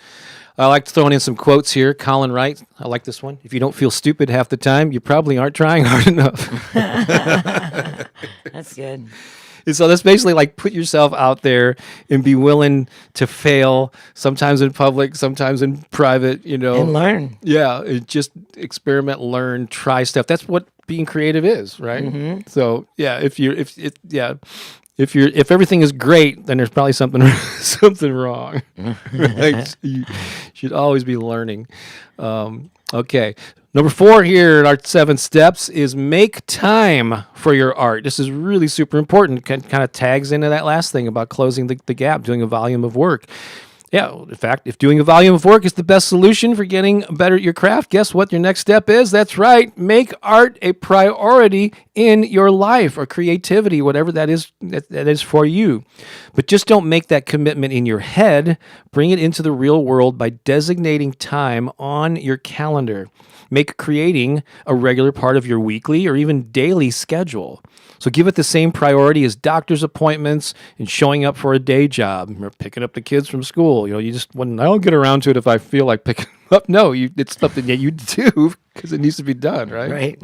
I like throwing in some quotes here. Colin Wright, I like this one. If you don't feel stupid half the time, you probably aren't trying hard enough. That's good. And so that's basically like put yourself out there and be willing to fail, sometimes in public, sometimes in private, you know. And learn. Yeah, just experiment, learn, try stuff. That's what being creative is, right? Mm-hmm. So yeah, if everything is great, then there's probably something wrong. Right? You should always be learning. Okay. Number 4 here in our 7 steps is make time for your art. This is really super important. Kind of tags into that last thing about closing the gap, doing a volume of work. Yeah, in fact, if doing a volume of work is the best solution for getting better at your craft, guess what your next step is? That's right. Make art a priority in your life, or creativity, whatever that is for you. But just don't make that commitment in your head. Bring it into the real world by designating time on your calendar. Make creating a regular part of your weekly or even daily schedule. So give it the same priority as doctor's appointments and showing up for a day job or picking up the kids from school. You know, you just, when I'll get around to it if I feel like picking them up. No, it's something that you do because it needs to be done, right?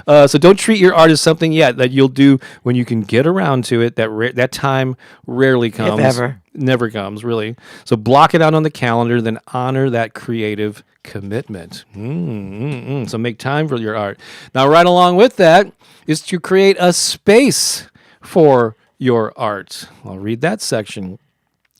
Right. So don't treat your art as something that you'll do when you can get around to it. That time rarely comes. If ever. Never comes, really. So block it out on the calendar, then honor that creative commitment. So make time for your art. Now, right along with that is to create a space for your art. I'll read that section.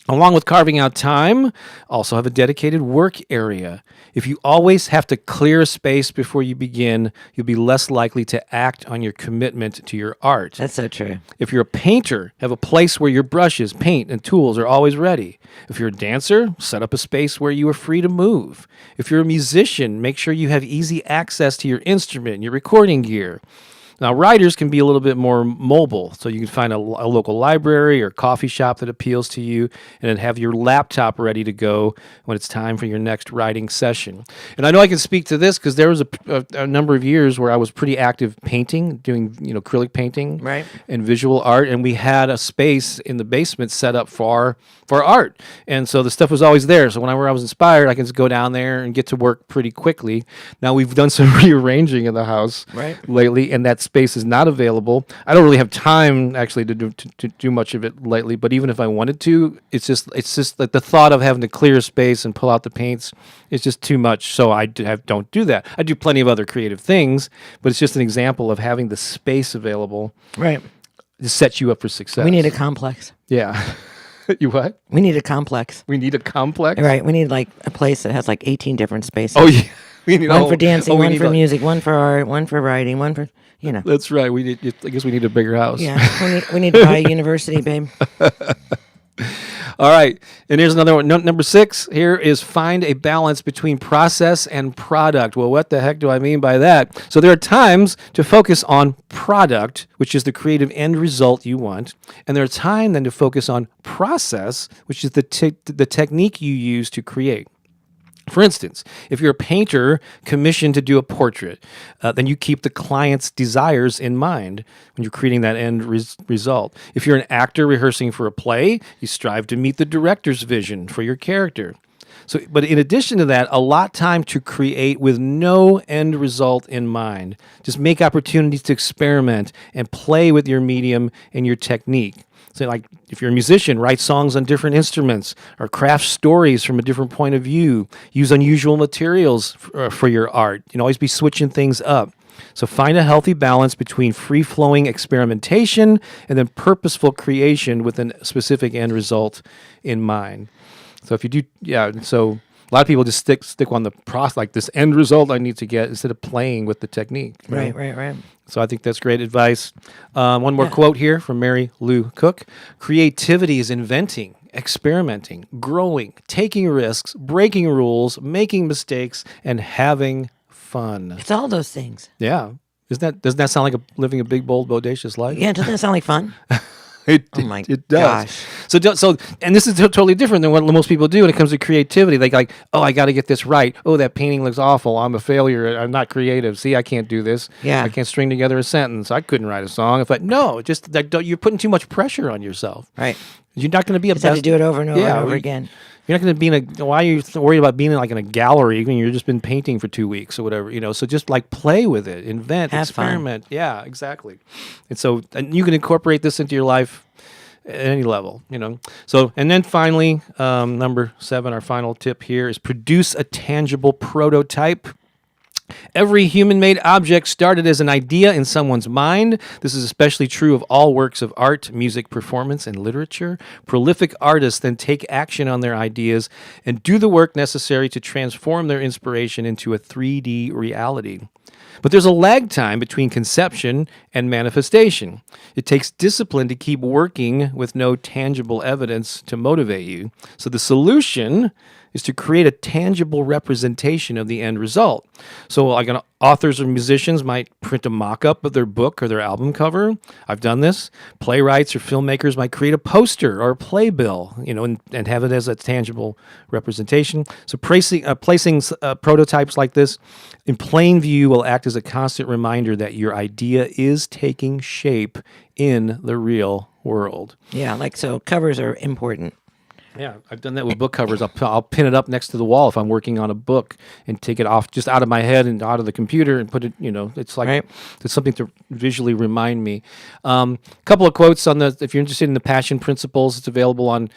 Along with carving out time, also have a dedicated work area. If you always have to clear a space before you begin, you'll be less likely to act on your commitment to your art. That's so true. If you're a painter, have a place where your brushes, paint, and tools are always ready. If you're a dancer, set up a space where you are free to move. If you're a musician, make sure you have easy access to your instrument and your recording gear. Now, writers can be a little bit more mobile, so you can find a local library or coffee shop that appeals to you, and then have your laptop ready to go when it's time for your next writing session. And I know I can speak to this because there was a number of years where I was pretty active painting, doing acrylic painting, right, and visual art, and we had a space in the basement set up for art, and so the stuff was always there. So whenever I was inspired, I can just go down there and get to work pretty quickly. Now we've done some rearranging in the house lately, and that space is not available. I don't really have time actually to do much of it lately, but even if I wanted to, it's just like the thought of having to clear space and pull out the paints is just too much. So I don't do that. I do plenty of other creative things, but it's just an example of having the space available, right, to set you up for success. We need a complex. Yeah. You what? We need a complex. We need a complex? Right. We need like a place that has like 18 different spaces. Oh, yeah. We need one for dancing, one for music, one for art, one for writing, one for, That's right. I guess we need a bigger house. Yeah. We need to buy a university, babe. All right. And here's another one. Number 6 here is find a balance between process and product. Well, what the heck do I mean by that? So there are times to focus on product, which is the creative end result you want. And there's time then to focus on process, which is the technique you use to create. For instance, if you're a painter commissioned to do a portrait, then you keep the client's desires in mind when you're creating that end result. If you're an actor rehearsing for a play, you strive to meet the director's vision for your character. So, but in addition to that, allot time to create with no end result in mind. Just make opportunities to experiment and play with your medium and your technique. So like if you're a musician, write songs on different instruments or craft stories from a different point of view. Use unusual materials for your art. Always be switching things up. So find a healthy balance between free-flowing experimentation and then purposeful creation with a specific end result in mind. So if you do, so a lot of people just stick on the process, like this end result I need to get, instead of playing with the technique. you know? Right. So I think that's great advice. One more quote here from Mary Lou Cook. Creativity is inventing, experimenting, growing, taking risks, breaking rules, making mistakes, and having fun. It's all those things. Yeah. Doesn't that sound like living a big, bold, bodacious life? Yeah, doesn't that sound like fun? It my it does. gosh. So, and this is totally different than what most people do when it comes to creativity. They like, oh, I got to get this right. Oh, that painting looks awful. I'm a failure. I'm not creative. See, I can't do this. Yeah. I can't string together a sentence. I couldn't write a song. Just like, you're putting too much pressure on yourself. Right. You're not going to be a Just have to do it over and over and over again. You're not going to be why are you worried about being in a gallery when you've just been painting for 2 weeks or whatever, so just like play with it, invent, Have fun. experiment. Yeah, exactly. And you can incorporate this into your life at any level. So, and then finally, number 7, our final tip here is produce a tangible prototype. Every human-made object started as an idea in someone's mind. This is especially true of all works of art, music, performance, and literature. Prolific artists then take action on their ideas and do the work necessary to transform their inspiration into a 3D reality. But there's a lag time between conception and manifestation. It takes discipline to keep working with no tangible evidence to motivate you. So the solution is to create a tangible representation of the end result. So like authors or musicians might print a mock-up of their book or their album cover. I've done this. Playwrights or filmmakers might create a poster or a playbill, and have it as a tangible representation. So placing prototypes like this in plain view will act as a constant reminder that your idea is taking shape in the real world. Yeah, so covers are important. Yeah, I've done that with book covers. I'll pin it up next to the wall if I'm working on a book and take it off just out of my head and out of the computer and put it, it's like it's something to visually remind me. Couple of quotes if you're interested in the passion principles, it's available on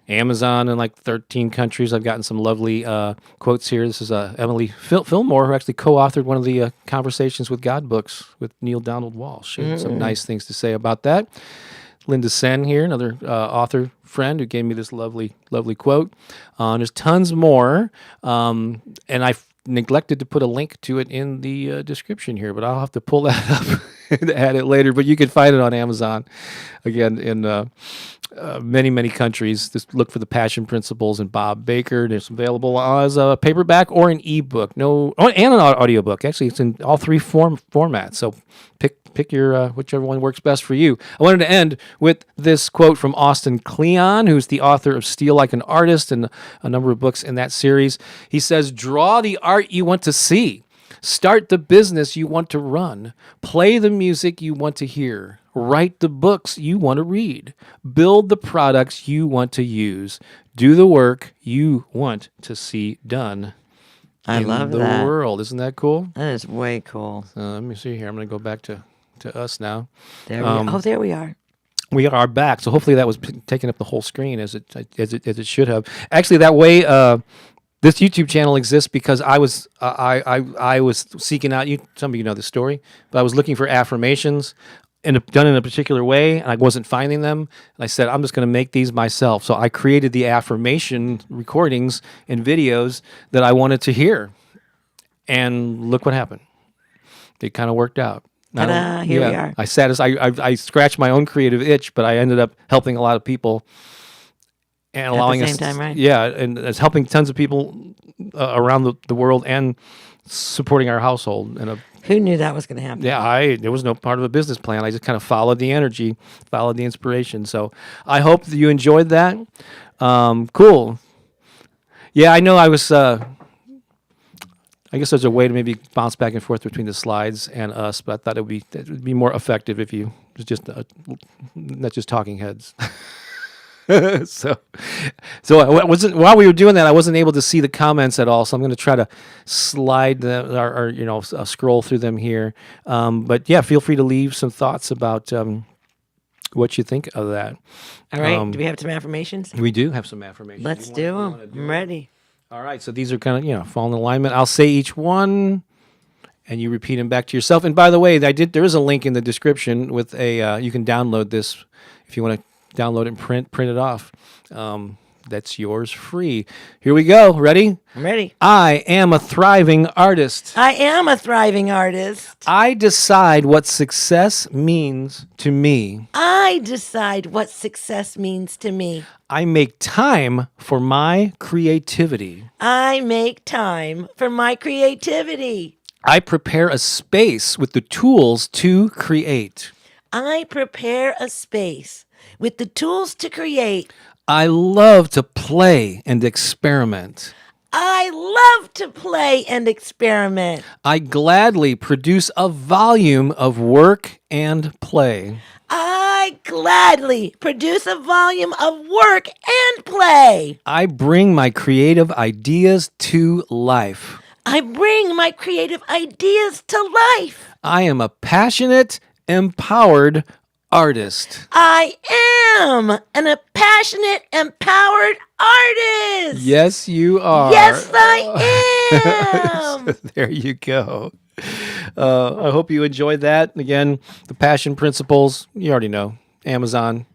Amazon in 13 countries. I've gotten some lovely quotes here. This is Emily Fillmore, who actually co-authored one of the Conversations with God books with Neil Donald Walsh. She had some nice things to say about that. Linda Sen here, another author friend who gave me this lovely quote. There's tons more, and I've neglected to put a link to it in the description here, but I'll have to pull that up and add it later. But you can find it on Amazon, again, in many countries. Just look for the Passion Principles and Bob Baker. It's available as a paperback or an ebook. And an audiobook. Actually, it's in all 3 formats. So pick your whichever one works best for you. I wanted to end with this quote from Austin Kleon, who's the author of Steal Like an Artist and a number of books in that series. He says, "Draw the art you want to see. Start the business you want to run. Play the music you want to hear. Write the books you want to read. Build the products you want to use. Do the work you want to see done." I love the that. world. Isn't that cool? That is way cool. Let me see here. I'm going to go back to us now. There we are. Oh, there we are. We are back. So hopefully that was taking up the whole screen as it should have. Actually, that way, this YouTube channel exists because I was seeking out. Some of you know this story, but I was looking for affirmations done in a particular way, and I wasn't finding them. And I said, I'm just going to make these myself. So I created the affirmation recordings and videos that I wanted to hear. And look what happened. It kind of worked out. Ta-da, here we are. I scratched my own creative itch, but I ended up helping a lot of people and allowing at the same time, right? Yeah, and it's helping tons of people around the world and supporting our household. Who knew that was going to happen? Yeah, there was no part of a business plan. I just kind of followed the energy, followed the inspiration. So I hope that you enjoyed that. Cool. Yeah, I know I was... I guess there's a way to maybe bounce back and forth between the slides and us, but I thought it would be more effective if you was just not just talking heads. So while we were doing that, I wasn't able to see the comments at all. So I'm going to try to slide them or scroll through them here. But yeah, feel free to leave some thoughts about what you think of that. All right. Do we have some affirmations? We do have some affirmations. Let's do them. I'm ready. All right, so these are kind of, fall in alignment. I'll say each one, and you repeat them back to yourself. And by the way, there is a link in the description with a you can download this if you want to download it and print it off. That's yours free. Here we go. Ready? I'm ready. I am a thriving artist. I am a thriving artist. I decide what success means to me. I decide what success means to me. I make time for my creativity. I make time for my creativity. I prepare a space with the tools to create. I prepare a space with the tools to create. I love to play and experiment. I love to play and experiment. I gladly produce a volume of work and play. I gladly produce a volume of work and play. I bring my creative ideas to life. I bring my creative ideas to life. I am a passionate, empowered artist. I am a passionate, empowered artist. Yes, you are. Yes, I am. There you go. I hope you enjoyed that. Again, the passion principles, you already know. Amazon,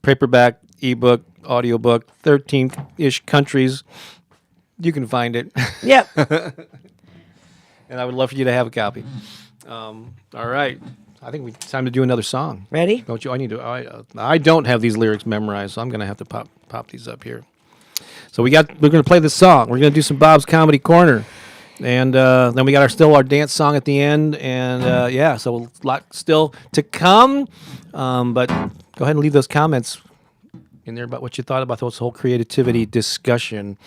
paperback, ebook, audiobook, 13-ish countries. You can find it. Yep. And I would love for you to have a copy. All right. I think it's time to do another song. Ready? Don't you? I don't have these lyrics memorized, so I'm going to have to pop these up here. So we're going to play this song. We're going to do some Bob's Comedy Corner. And then we got our dance song at the end. And so a lot still to come. But go ahead and leave those comments in there about what you thought about this whole creativity discussion.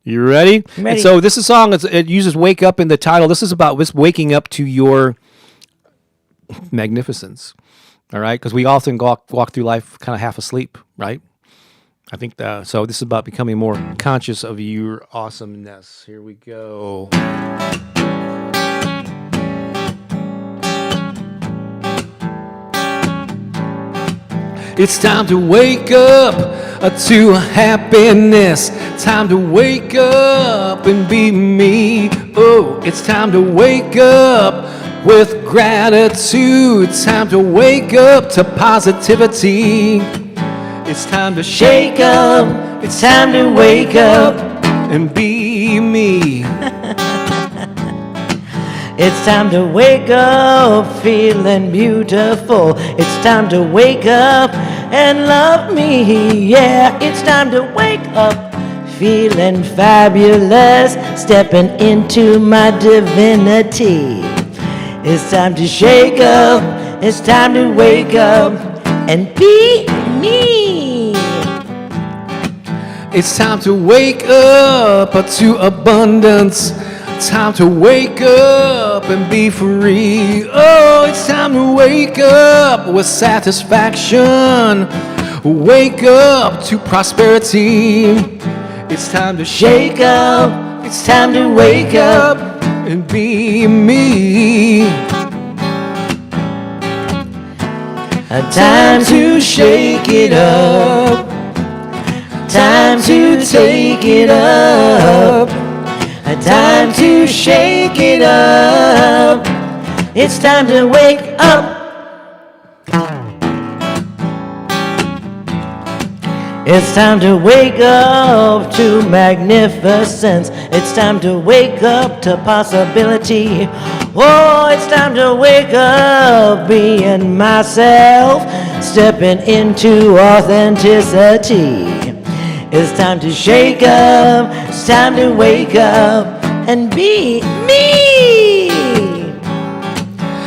You ready? I'm ready. And so this is a song, it uses wake up in the title. This is about this waking up to your magnificence. All right? Because we often walk through life kind of half asleep, right? I think so this is about becoming more conscious of your awesomeness. Here we go. It's time to wake up to happiness. Time to wake up and be me. Oh, it's time to wake up with gratitude. Time to wake up to positivity. It's time to shake up. It's time to wake up and be me. It's time to wake up feeling beautiful. It's time to wake up and love me. Yeah, it's time to wake up feeling fabulous, stepping into my divinity. It's time to shake up. It's time to wake up and be me. It's time to wake up to abundance. Time to wake up and be free. Oh, it's time to wake up with satisfaction. Wake up to prosperity. It's time to shake up. It's time to wake up and be me. A time to shake it up. Time to take it up. A time to shake it up. It's time to wake up. It's time to wake up to magnificence. It's time to wake up to possibility. Oh, it's time to wake up being myself, stepping into authenticity. It's time to shake up. It's time to wake up and be me.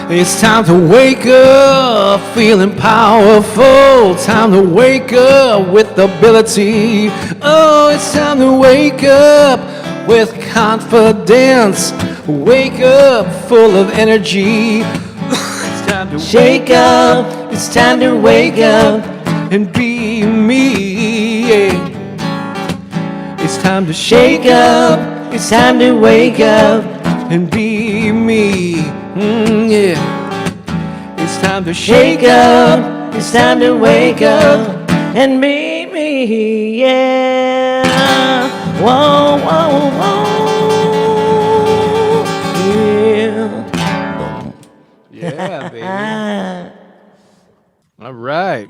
It's time to wake up feeling powerful. Time to wake up with ability. Oh, it's time to wake up with confidence. Wake up full of energy. It's time to Shake up. It's time to wake up. and be me. Yeah. It's time to Shake up. It's time to wake up. and be me. Yeah. It's time to Shake up. It's time to wake up and be me. Yeah. Whoa, whoa, whoa. Yeah. All right.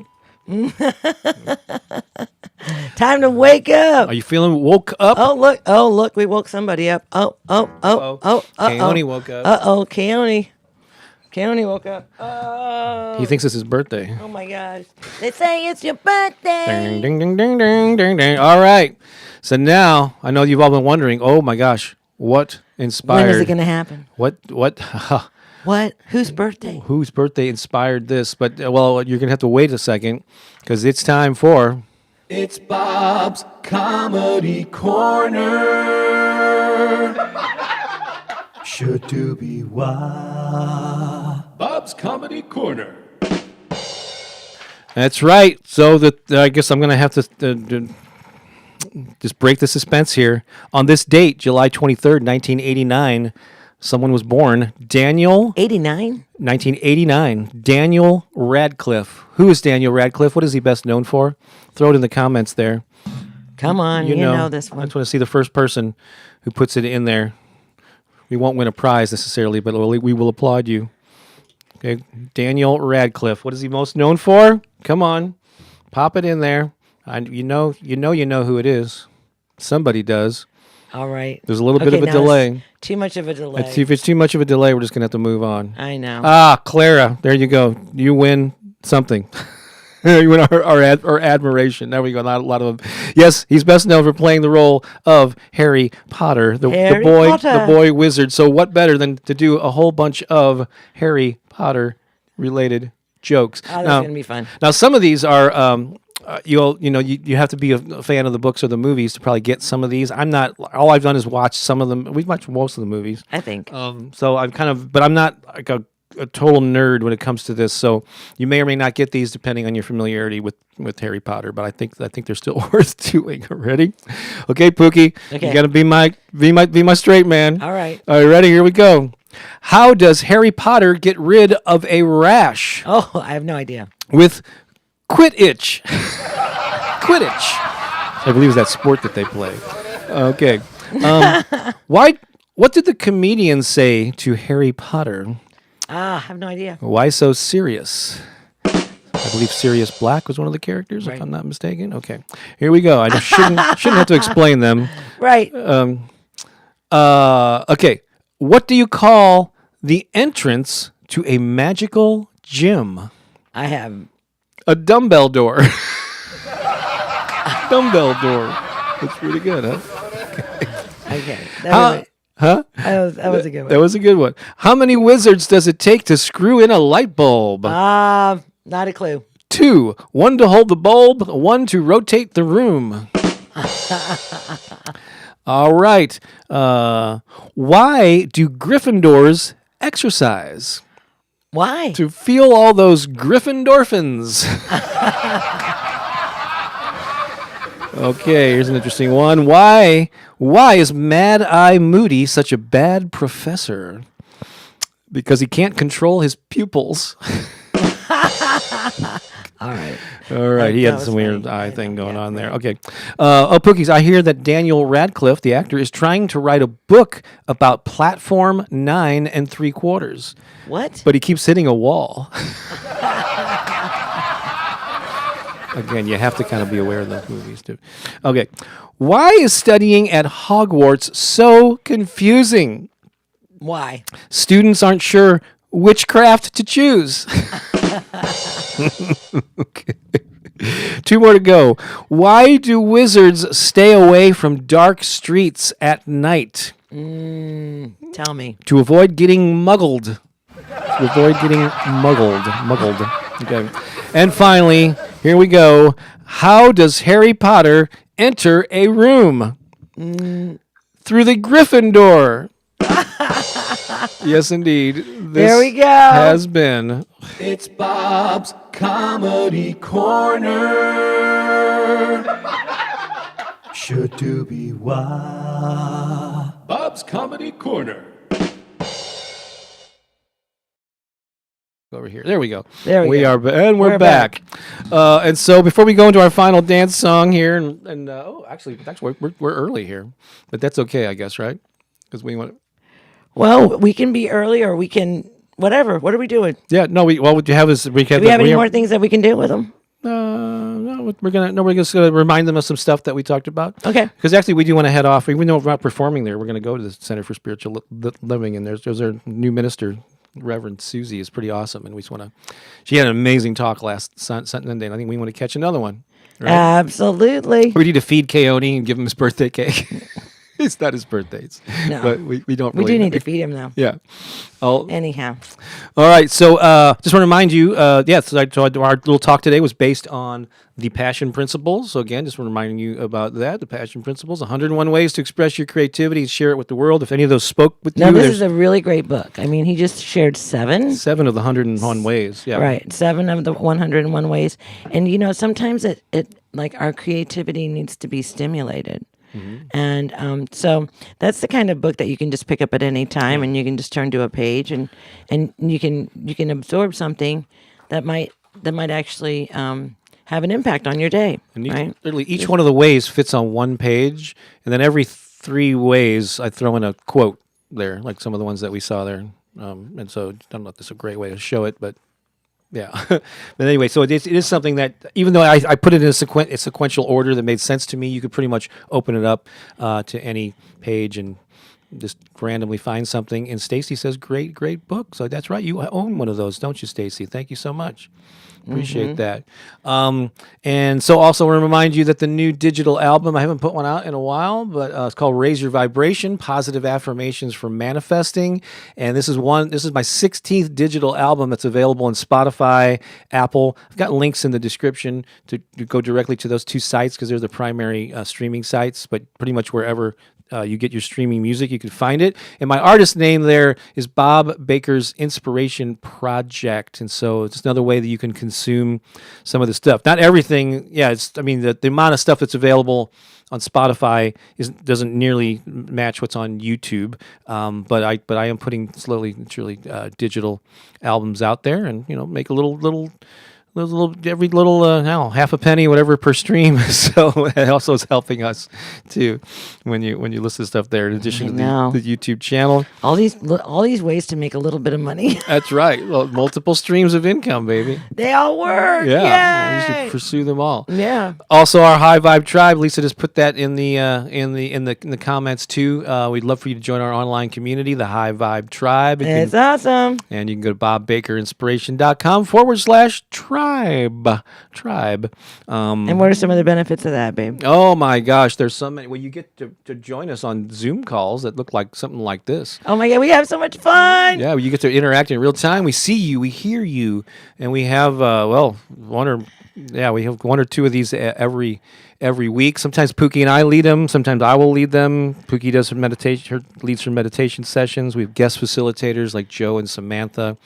Time to wake up. Are you feeling woke up? Oh look, we woke somebody up. Oh. Keone woke up. Keone woke up. Oh. He thinks it's his birthday. Oh my gosh. They say it's your birthday. Ding, ding, ding, ding, ding, ding, ding. All right. So now I know you've all been wondering. Oh my gosh, what inspired? When is it going to happen? What? What? Whose birthday? Whose birthday inspired this? But well, you're gonna have to wait a second because it's time for. It's Bob's Comedy Corner. Should do be why. Bob's Comedy Corner. That's right. So I guess I'm gonna have to just break the suspense here. On this date, July 23rd, 1989, someone was born. Daniel. 89? 1989. Daniel Radcliffe. Who is Daniel Radcliffe? What is he best known for? Throw it in the comments there. Come on, you know this one. I just want to see the first person who puts it in there. We won't win a prize necessarily, but we will applaud you. Okay, Daniel Radcliffe. What is he most known for? Come on, pop it in there. You know who it is. Somebody does. All right. There's a little bit of a delay. Too much of a delay. If it's too much of a delay, we're just gonna have to move on. I know. Ah, Clara. There you go. You win something. You win our admiration. There we go. Not a lot of them. Yes, he's best known for playing the role of Harry Potter, the boy wizard. So what better than to do a whole bunch of Harry Potter related jokes? Oh, that's gonna be fun. Now some of these are. You have to be a fan of the books or the movies to probably get some of these. I'm not. All I've done is watch some of them. We've watched most of the movies. I think. So I'm but I'm not like a total nerd when it comes to this. So you may or may not get these depending on your familiarity with Harry Potter. But I think they're still worth doing. Ready? Okay, Pookie. Okay. You got to be my straight man. All right. All right. Ready? Here we go. How does Harry Potter get rid of a rash? Oh, I have no idea. With Quidditch. Quidditch. I believe it's that sport that they play. Okay. What did the comedian say to Harry Potter? I have no idea. Why so serious? I believe Sirius Black was one of the characters, if I'm not mistaken. Okay. Here we go. I just shouldn't have to explain them. Right. Okay. What do you call the entrance to a magical gym? I have a dumbbell door. Dumbbell door. That's pretty good, huh? Okay. That was a good one. That was a good one. How many wizards does it take to screw in a light bulb? Not a clue. 2. 1 to hold the bulb, 1 to rotate the room. All right. Why do Gryffindors exercise? Why? To feel all those Gryffindorphins. Okay, here's an interesting one. Why is Mad Eye Moody such a bad professor? Because he can't control his pupils. All right. He had some weird eye thing going on there. Okay. Pookies, I hear that Daniel Radcliffe, the actor, is trying to write a book about Platform 9 3/4. What? But he keeps hitting a wall. Again, you have to kind of be aware of those movies, too. Okay. Why is studying at Hogwarts so confusing? Why? Students aren't sure which craft to choose. Okay. 2 more to go. Why do wizards stay away from dark streets at night? Tell me. To avoid getting muggled. Muggled. Okay. And finally, here we go. How does Harry Potter enter a room? Through the Gryffindor. Yes, indeed. There we go. Has been. It's Bob's Comedy Corner. Should do be why. Bob's Comedy Corner. Over here. There we go. There we go. We're back. And so before we go into our final dance song here, actually we're early here, but that's okay, I guess, right? Because we want. Well, we can be early, or we can whatever. What are we doing? Yeah, no, what would you have is we Do we have any more things that we can do with them? No, we're just gonna remind them of some stuff that we talked about. Okay. Because actually, we do want to head off. We know we're not performing there. We're going to go to the Center for Spiritual Living, and there's our new minister, Reverend Susie, is pretty awesome, and we just want to. She had an amazing talk last Sunday, and I think we want to catch another one. Right? Absolutely. We need to feed Coyote and give him his birthday cake. It's not his birthday, No. but we don't. We Really do need to feed him though. Yeah. Anyhow. All right. So just want to remind you, so our little talk today was based on the Passion Principles. So again, just reminding you about that, the Passion Principles, 101 ways to express your creativity and share it with the world. If any of those spoke with you. No, this is a really great book. I mean, he just shared 7. 7 of the 101 ways. Yeah. Right. 7 of the 101 ways. And, sometimes it like our creativity needs to be stimulated. And so that's the kind of book that you can just pick up at any time, and you can just turn to a page, and you can absorb something that might actually have an impact on your day. And right? Literally, each one of the ways fits on one page, and then every 3 ways I throw in a quote there, like some of the ones that we saw there. And so I don't know if this is a great way to show it, but. Yeah, but anyway, so it is something that even though I put it in a sequential order that made sense to me, you could pretty much open it up to any page and just randomly find something. And Stacy says, "Great book." So that's right, you own one of those, don't you, Stacy? Thank you so much. Appreciate that. And so also want to remind you that the new digital album, I haven't put one out in a while, but it's called Raise Your Vibration, Positive Affirmations for Manifesting. And this is my 16th digital album that's available on Spotify, Apple. I've got links in the description to go directly to those 2 sites because they're the primary streaming sites, but pretty much wherever you get your streaming music, you can find it. And my artist name there is Bob Baker's Inspiration Project. And so it's another way that you can consume some of the stuff. Not everything. Yeah, the amount of stuff that's available on Spotify doesn't nearly match what's on YouTube. But I am putting slowly, truly digital albums out there, and make a little every little half a penny, whatever per stream. So it also is helping us too when you listen to stuff there. In addition to the YouTube channel, all these ways to make a little bit of money. That's right. Well, multiple streams of income, baby. They all work. Yeah, Yay! you should pursue them all. Yeah. Also, our High Vibe Tribe. Lisa just put that in the comments too. We'd love for you to join our online community, the High Vibe Tribe. It's awesome. And you can go to bobbakerinspiration.com/tribe. Tribe. And what are some of the benefits of that, babe? Oh my gosh, there's so many. Well, you get to join us on Zoom calls that look like something like this. Oh my God, we have so much fun. Yeah, you get to interact in real time. We see you, we hear you, and we have one or two of these every week. Sometimes Pooki and I lead them. Sometimes I will lead them. Pooki does leads her meditation sessions. We have guest facilitators like Joe and Samantha.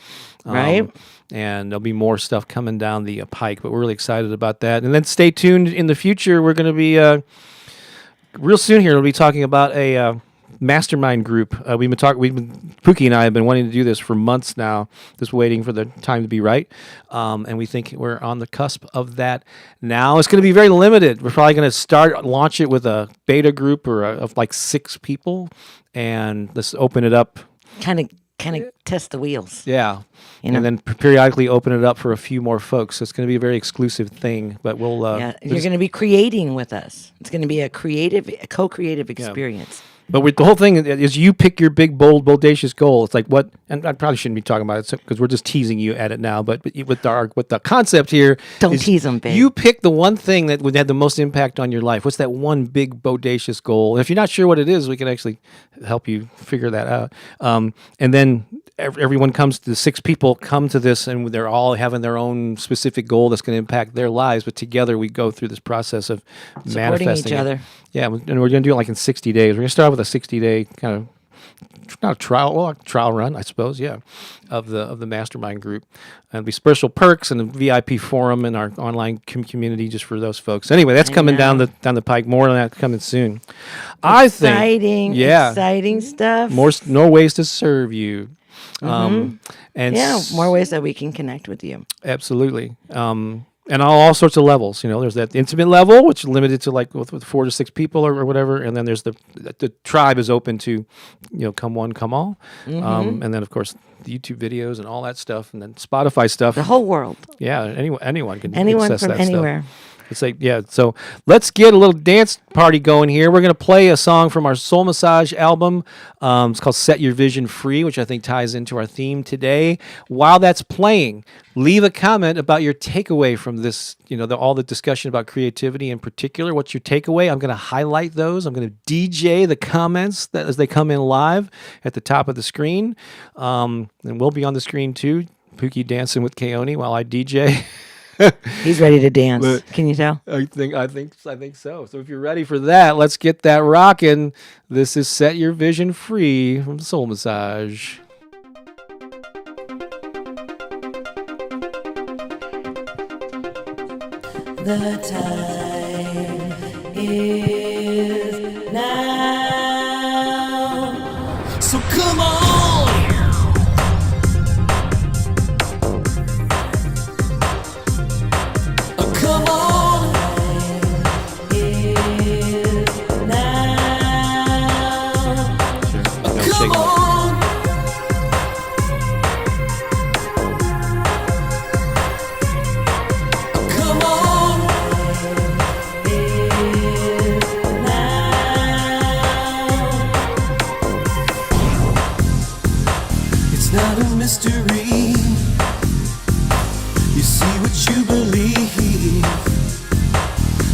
Right. And there'll be more stuff coming down the pike, but we're really excited about that. And then stay tuned in the future. We're going to be real soon here. We'll be talking about a mastermind group. Pooki and I have been wanting to do this for months now, just waiting for the time to be right. And we think we're on the cusp of that now. It's going to be very limited. We're probably going to launch it with a beta group of like 6 people, and let's open it up. Kind of test the wheels. Yeah. And then periodically open it up for a few more folks. So it's going to be a very exclusive thing, but we'll... you're going to be creating with us. It's going to be a co-creative experience. But the whole thing is you pick your big, bold, bodacious goal. It's like what, and I probably shouldn't be talking about it because we're just teasing you at it now. But with the concept here, don't tease them, babe. You pick the one thing that would have the most impact on your life. What's that one big, bodacious goal? And if you're not sure what it is, we can actually help you figure that out. And then everyone the 6 people come to this, and they're all having their own specific goal that's going to impact their lives. But together we go through this process of manifesting each other. Yeah, and we're going to do it like in 60 days. We're going to start with a 60-day kind of not a trial run, I suppose. Yeah, of the mastermind group, and there'll be special perks and a VIP forum in our online community just for those folks. Anyway, that's coming down the pike. More on that coming soon. Exciting stuff. More ways to serve you. And more ways that we can connect with you. Absolutely. And all sorts of levels. There's that intimate level, which is limited to like with 4 to 6 people or whatever. And then there's the tribe is open to, come one, come all. And then, of course, the YouTube videos and all that stuff. And then Spotify stuff. The whole world. Yeah, anyone can Anyone access from that anywhere. stuff. It's like, yeah, so let's get a little dance party going here. We're going to play a song from our Soul Massage album. It's called Set Your Vision Free, which I think ties into our theme today. While that's playing, leave a comment about your takeaway from this, all the discussion about creativity in particular. What's your takeaway? I'm going to highlight those. I'm going to DJ the comments as they come in live at the top of the screen. And we'll be on the screen too. Pooki dancing with Keone while I DJ. He's ready to dance. Can you tell? I think so. So if you're ready for that, let's get that rocking. This is Set Your Vision Free from Soul Massage. The time is now. So come on. Come on. Come on. Come on. It's not a mystery. You see what you believe.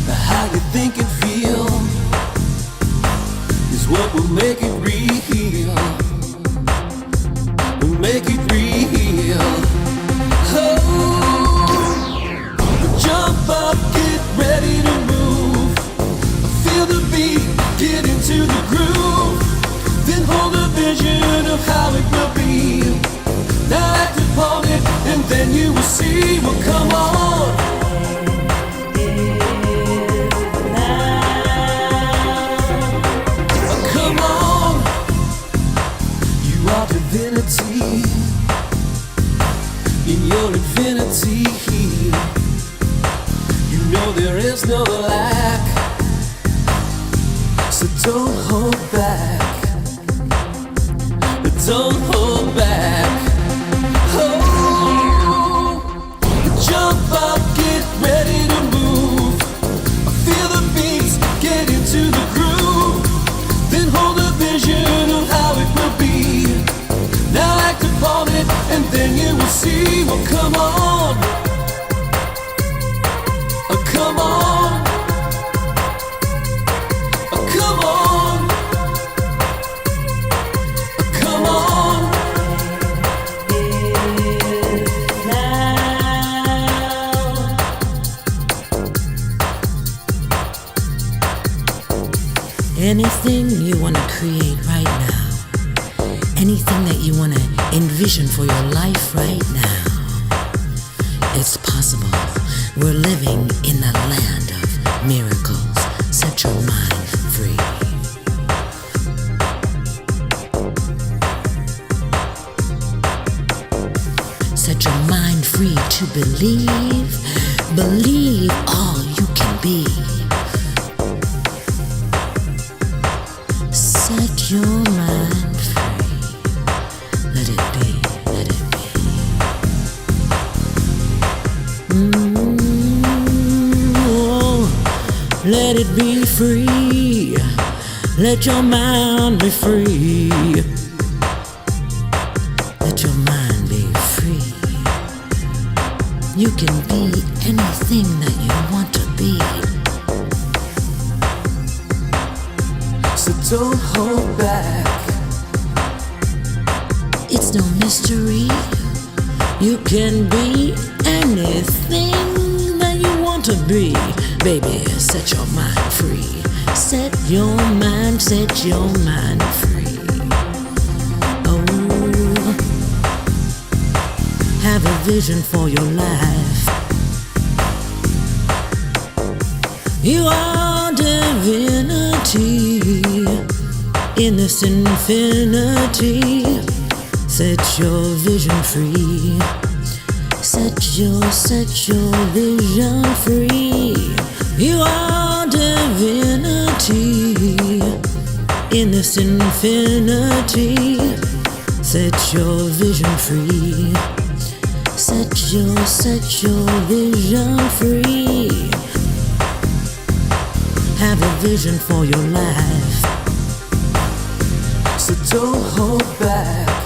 How you think and feel is what will make it real. Will make it real. Oh, jump up, get ready to move. Feel the beat, get into the groove. Then hold a vision of how it will be. Now act upon it, and then you will see. Well, come on. Divinity in your infinity. You know there is no lack, so don't hold back. Don't hold back. Oh, jump up, get ready to move. Feel the beats, get into the groove. Then hold a vision of how it will be. Now act upon it, and then you will see. Well, come on. Oh, come on. Oh, come on. Oh, come on. Now. Anything you want to create right now. Anything that you want to envision for your life right now, it's possible. We're living in a land of miracles. Set your mind free. Set your mind free to believe. Believe all you can be. Set your mind free. Let it be, let it be. Let it be free. Let your mind be free. Let your mind be free. You can be anything that you want to be. So don't hold back. It's no mystery. You can be anything that you want to be. Baby, set your mind free. Set your mind free. Oh, have a vision for your life. You are divinity in this infinity. Set your vision free. Set your vision free. You are divinity in this infinity. Set your vision free. Set your vision free. Have a vision for your life. So don't hold back.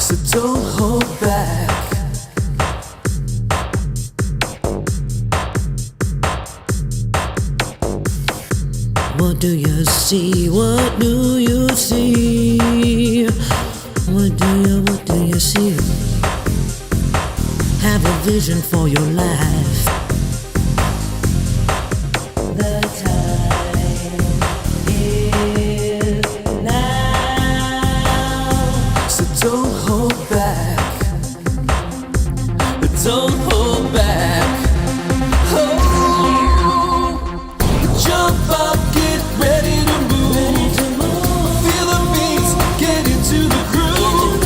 So don't hold back. What do you see? What do you see? What do you see? Have a vision for your life. The time is now. So don't hold back. Don't hold back. Oh, jump up, get ready to move. Feel the beats, get into the groove.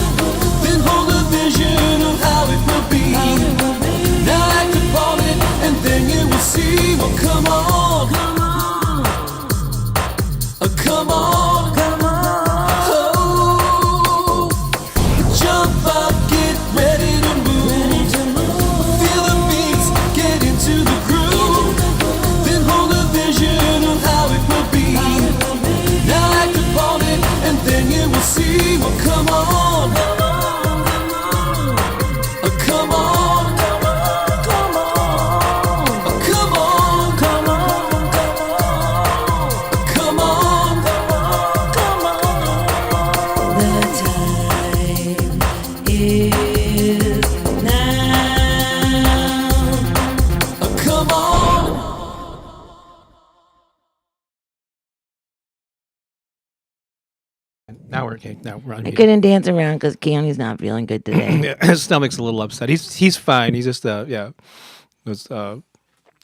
Then hold a vision of how it will be. Now act upon it, and then you will see. Well, come on, come on, come on, come on. Oh, jump up, get ready to move. Feel the beats, get into the groove. Then hold a vision of how it will be. Now act upon it, and then you will see. Well, come on, come on, come on, come on, come on, come on, come on, come on, come on. The time is now. Come on. Now we're okay. Now we're on I mute. couldn't dance around because Keanu's not feeling good today. Yeah, his stomach's a little upset. He's fine. He's just there's a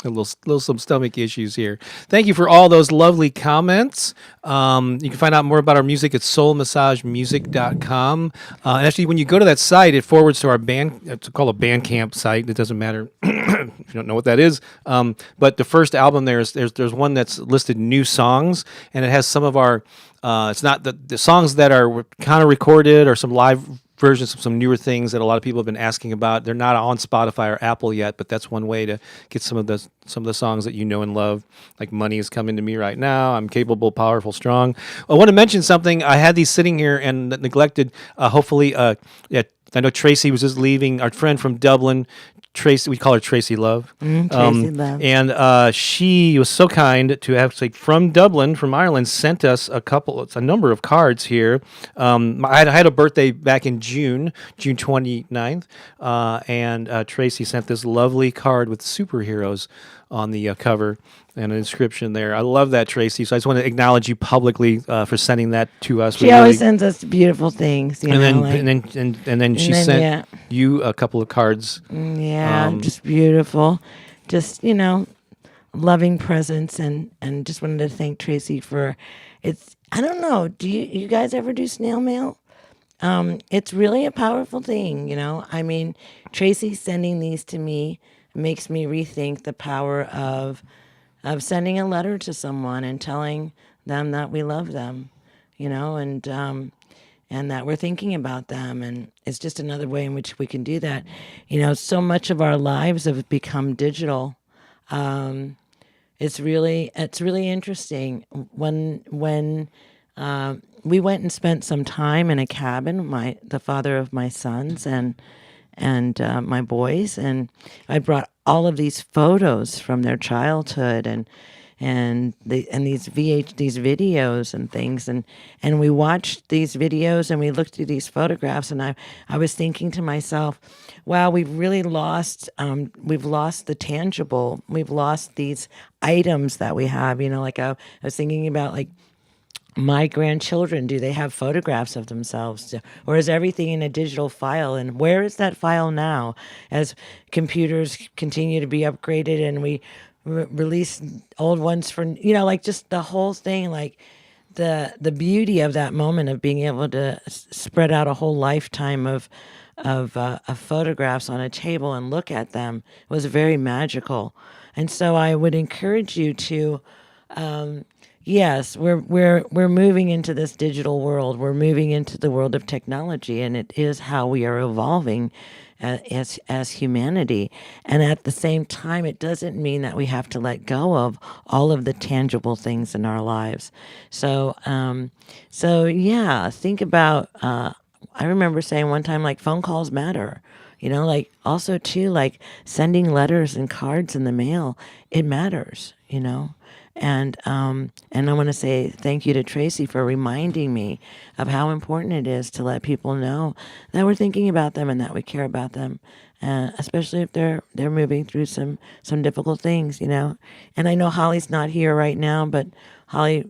little some stomach issues here. Thank you for all those lovely comments. You can find out more about our music at soulmassagemusic.com. And actually, when you go to that site, it forwards to our band. It's called a Bandcamp site. It doesn't matter if you don't know what that is. But the first album there's one that's listed new songs, and it has some of our. It's not the songs that are kind of recorded or some live versions of some newer things that a lot of people have been asking about. They're not on Spotify or Apple yet, but that's one way to get some of the songs that you know and love. Like Money Is Coming to Me Right Now. I'm Capable, Powerful, Strong. I want to mention something. I had these sitting here and neglected. Hopefully, yeah. I know Tracy was just leaving. Our friend from Dublin, Tracy, we call her Tracy Love. Tracy Love. And she was so kind to actually, from Dublin, from Ireland, sent us a number of cards here. I had a birthday back in June 29th, and Tracy sent this lovely card with superheroes on the cover and an inscription there. I love that, Tracy. So I just want to acknowledge you publicly for sending that to us. She always sends us beautiful things, you know. And then she sent you a couple of cards. Yeah, just beautiful. Just, loving presence, and just wanted to thank Tracy for it's. I don't know. Do you guys ever do snail mail? It's really a powerful thing, I mean, Tracy sending these to me makes me rethink the power of sending a letter to someone and telling them that we love them, and that we're thinking about them. And it's just another way in which we can do that. So much of our lives have become digital. It's really interesting. When we went and spent some time in a cabin, the father of my sons and my boys, and I brought all of these photos from their childhood and these videos and things, and we watched these videos and we looked at these photographs, and I was thinking to myself, wow, we've really lost the tangible. We've lost these items that we have, like I was thinking about, like, my grandchildren, do they have photographs of themselves? Or is everything in a digital file? And where is that file now as computers continue to be upgraded and we release old ones for, like, just the whole thing, like the beauty of that moment of being able to spread out a whole lifetime of photographs on a table and look at them was very magical. And so I would encourage you to, yes, we're moving into this digital world. We're moving into the world of technology, and it is how we are evolving as humanity. And at the same time, it doesn't mean that we have to let go of all of the tangible things in our lives. So yeah, think about. I remember saying one time, like, phone calls matter. Like, also too, like, sending letters and cards in the mail, it matters. And I want to say thank you to Tracy for reminding me of how important it is to let people know that we're thinking about them and that we care about them, especially if they're moving through some difficult things. And I know Holly's not here right now, but Holly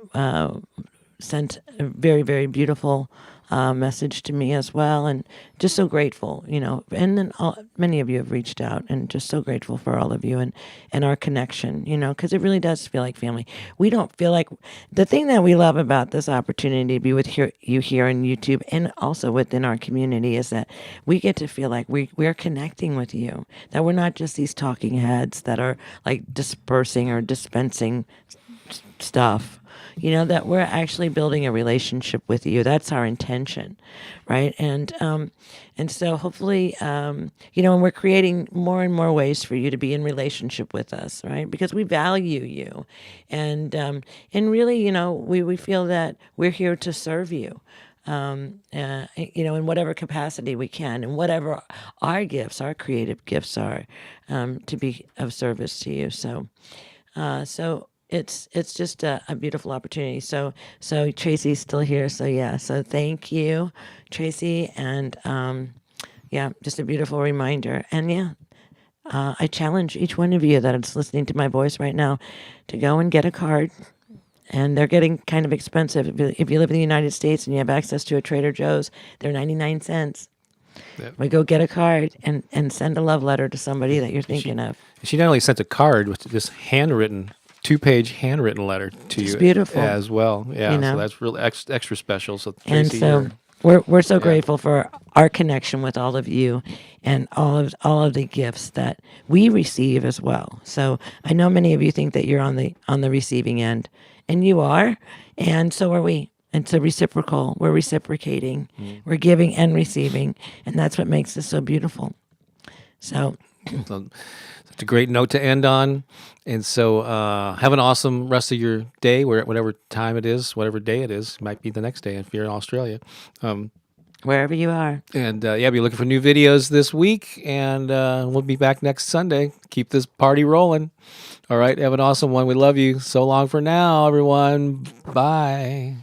sent a very, very beautiful message to me as well, and just so grateful, and then many of you have reached out, and just so grateful for all of you and our connection, because it really does feel like family. We don't feel like, the thing that we love about this opportunity to be with you here on YouTube and also within our community is that we get to feel like we're connecting with you, that we're not just these talking heads that are like dispersing or dispensing stuff, that we're actually building a relationship with you. That's our intention, right? And so hopefully, and we're creating more and more ways for you to be in relationship with us, right? Because we value you, and really, we feel that we're here to serve you. In whatever capacity we can, and whatever our gifts, our creative gifts are, to be of service to you. So it's just a beautiful opportunity. So Tracy's still here. So yeah. So thank you, Tracy, and just a beautiful reminder. And yeah, I challenge each one of you that is listening to my voice right now to go and get a card. And they're getting kind of expensive. If you live in the United States and you have access to a Trader Joe's, they're 99 cents. Yep. We go get a card and send a love letter to somebody that you're thinking of. She not only sent a card with this handwritten, 2-page handwritten letter to you beautiful as well. Yeah, so that's really extra special. So Tracy, and so we're so grateful for our connection with all of you and all of the gifts that we receive as well. So I know many of you think that you're on the receiving end, and you are, and so are we. It's a reciprocal. We're reciprocating. We're giving and receiving, and that's what makes this so beautiful. So it's a great note to end on. And so have an awesome rest of your day, whatever time it is, whatever day it is. Might be the next day if you're in Australia. Wherever you are. And be looking for new videos this week, and we'll be back next Sunday. Keep this party rolling. All right, have an awesome one. We love you. So long for now, everyone. Bye.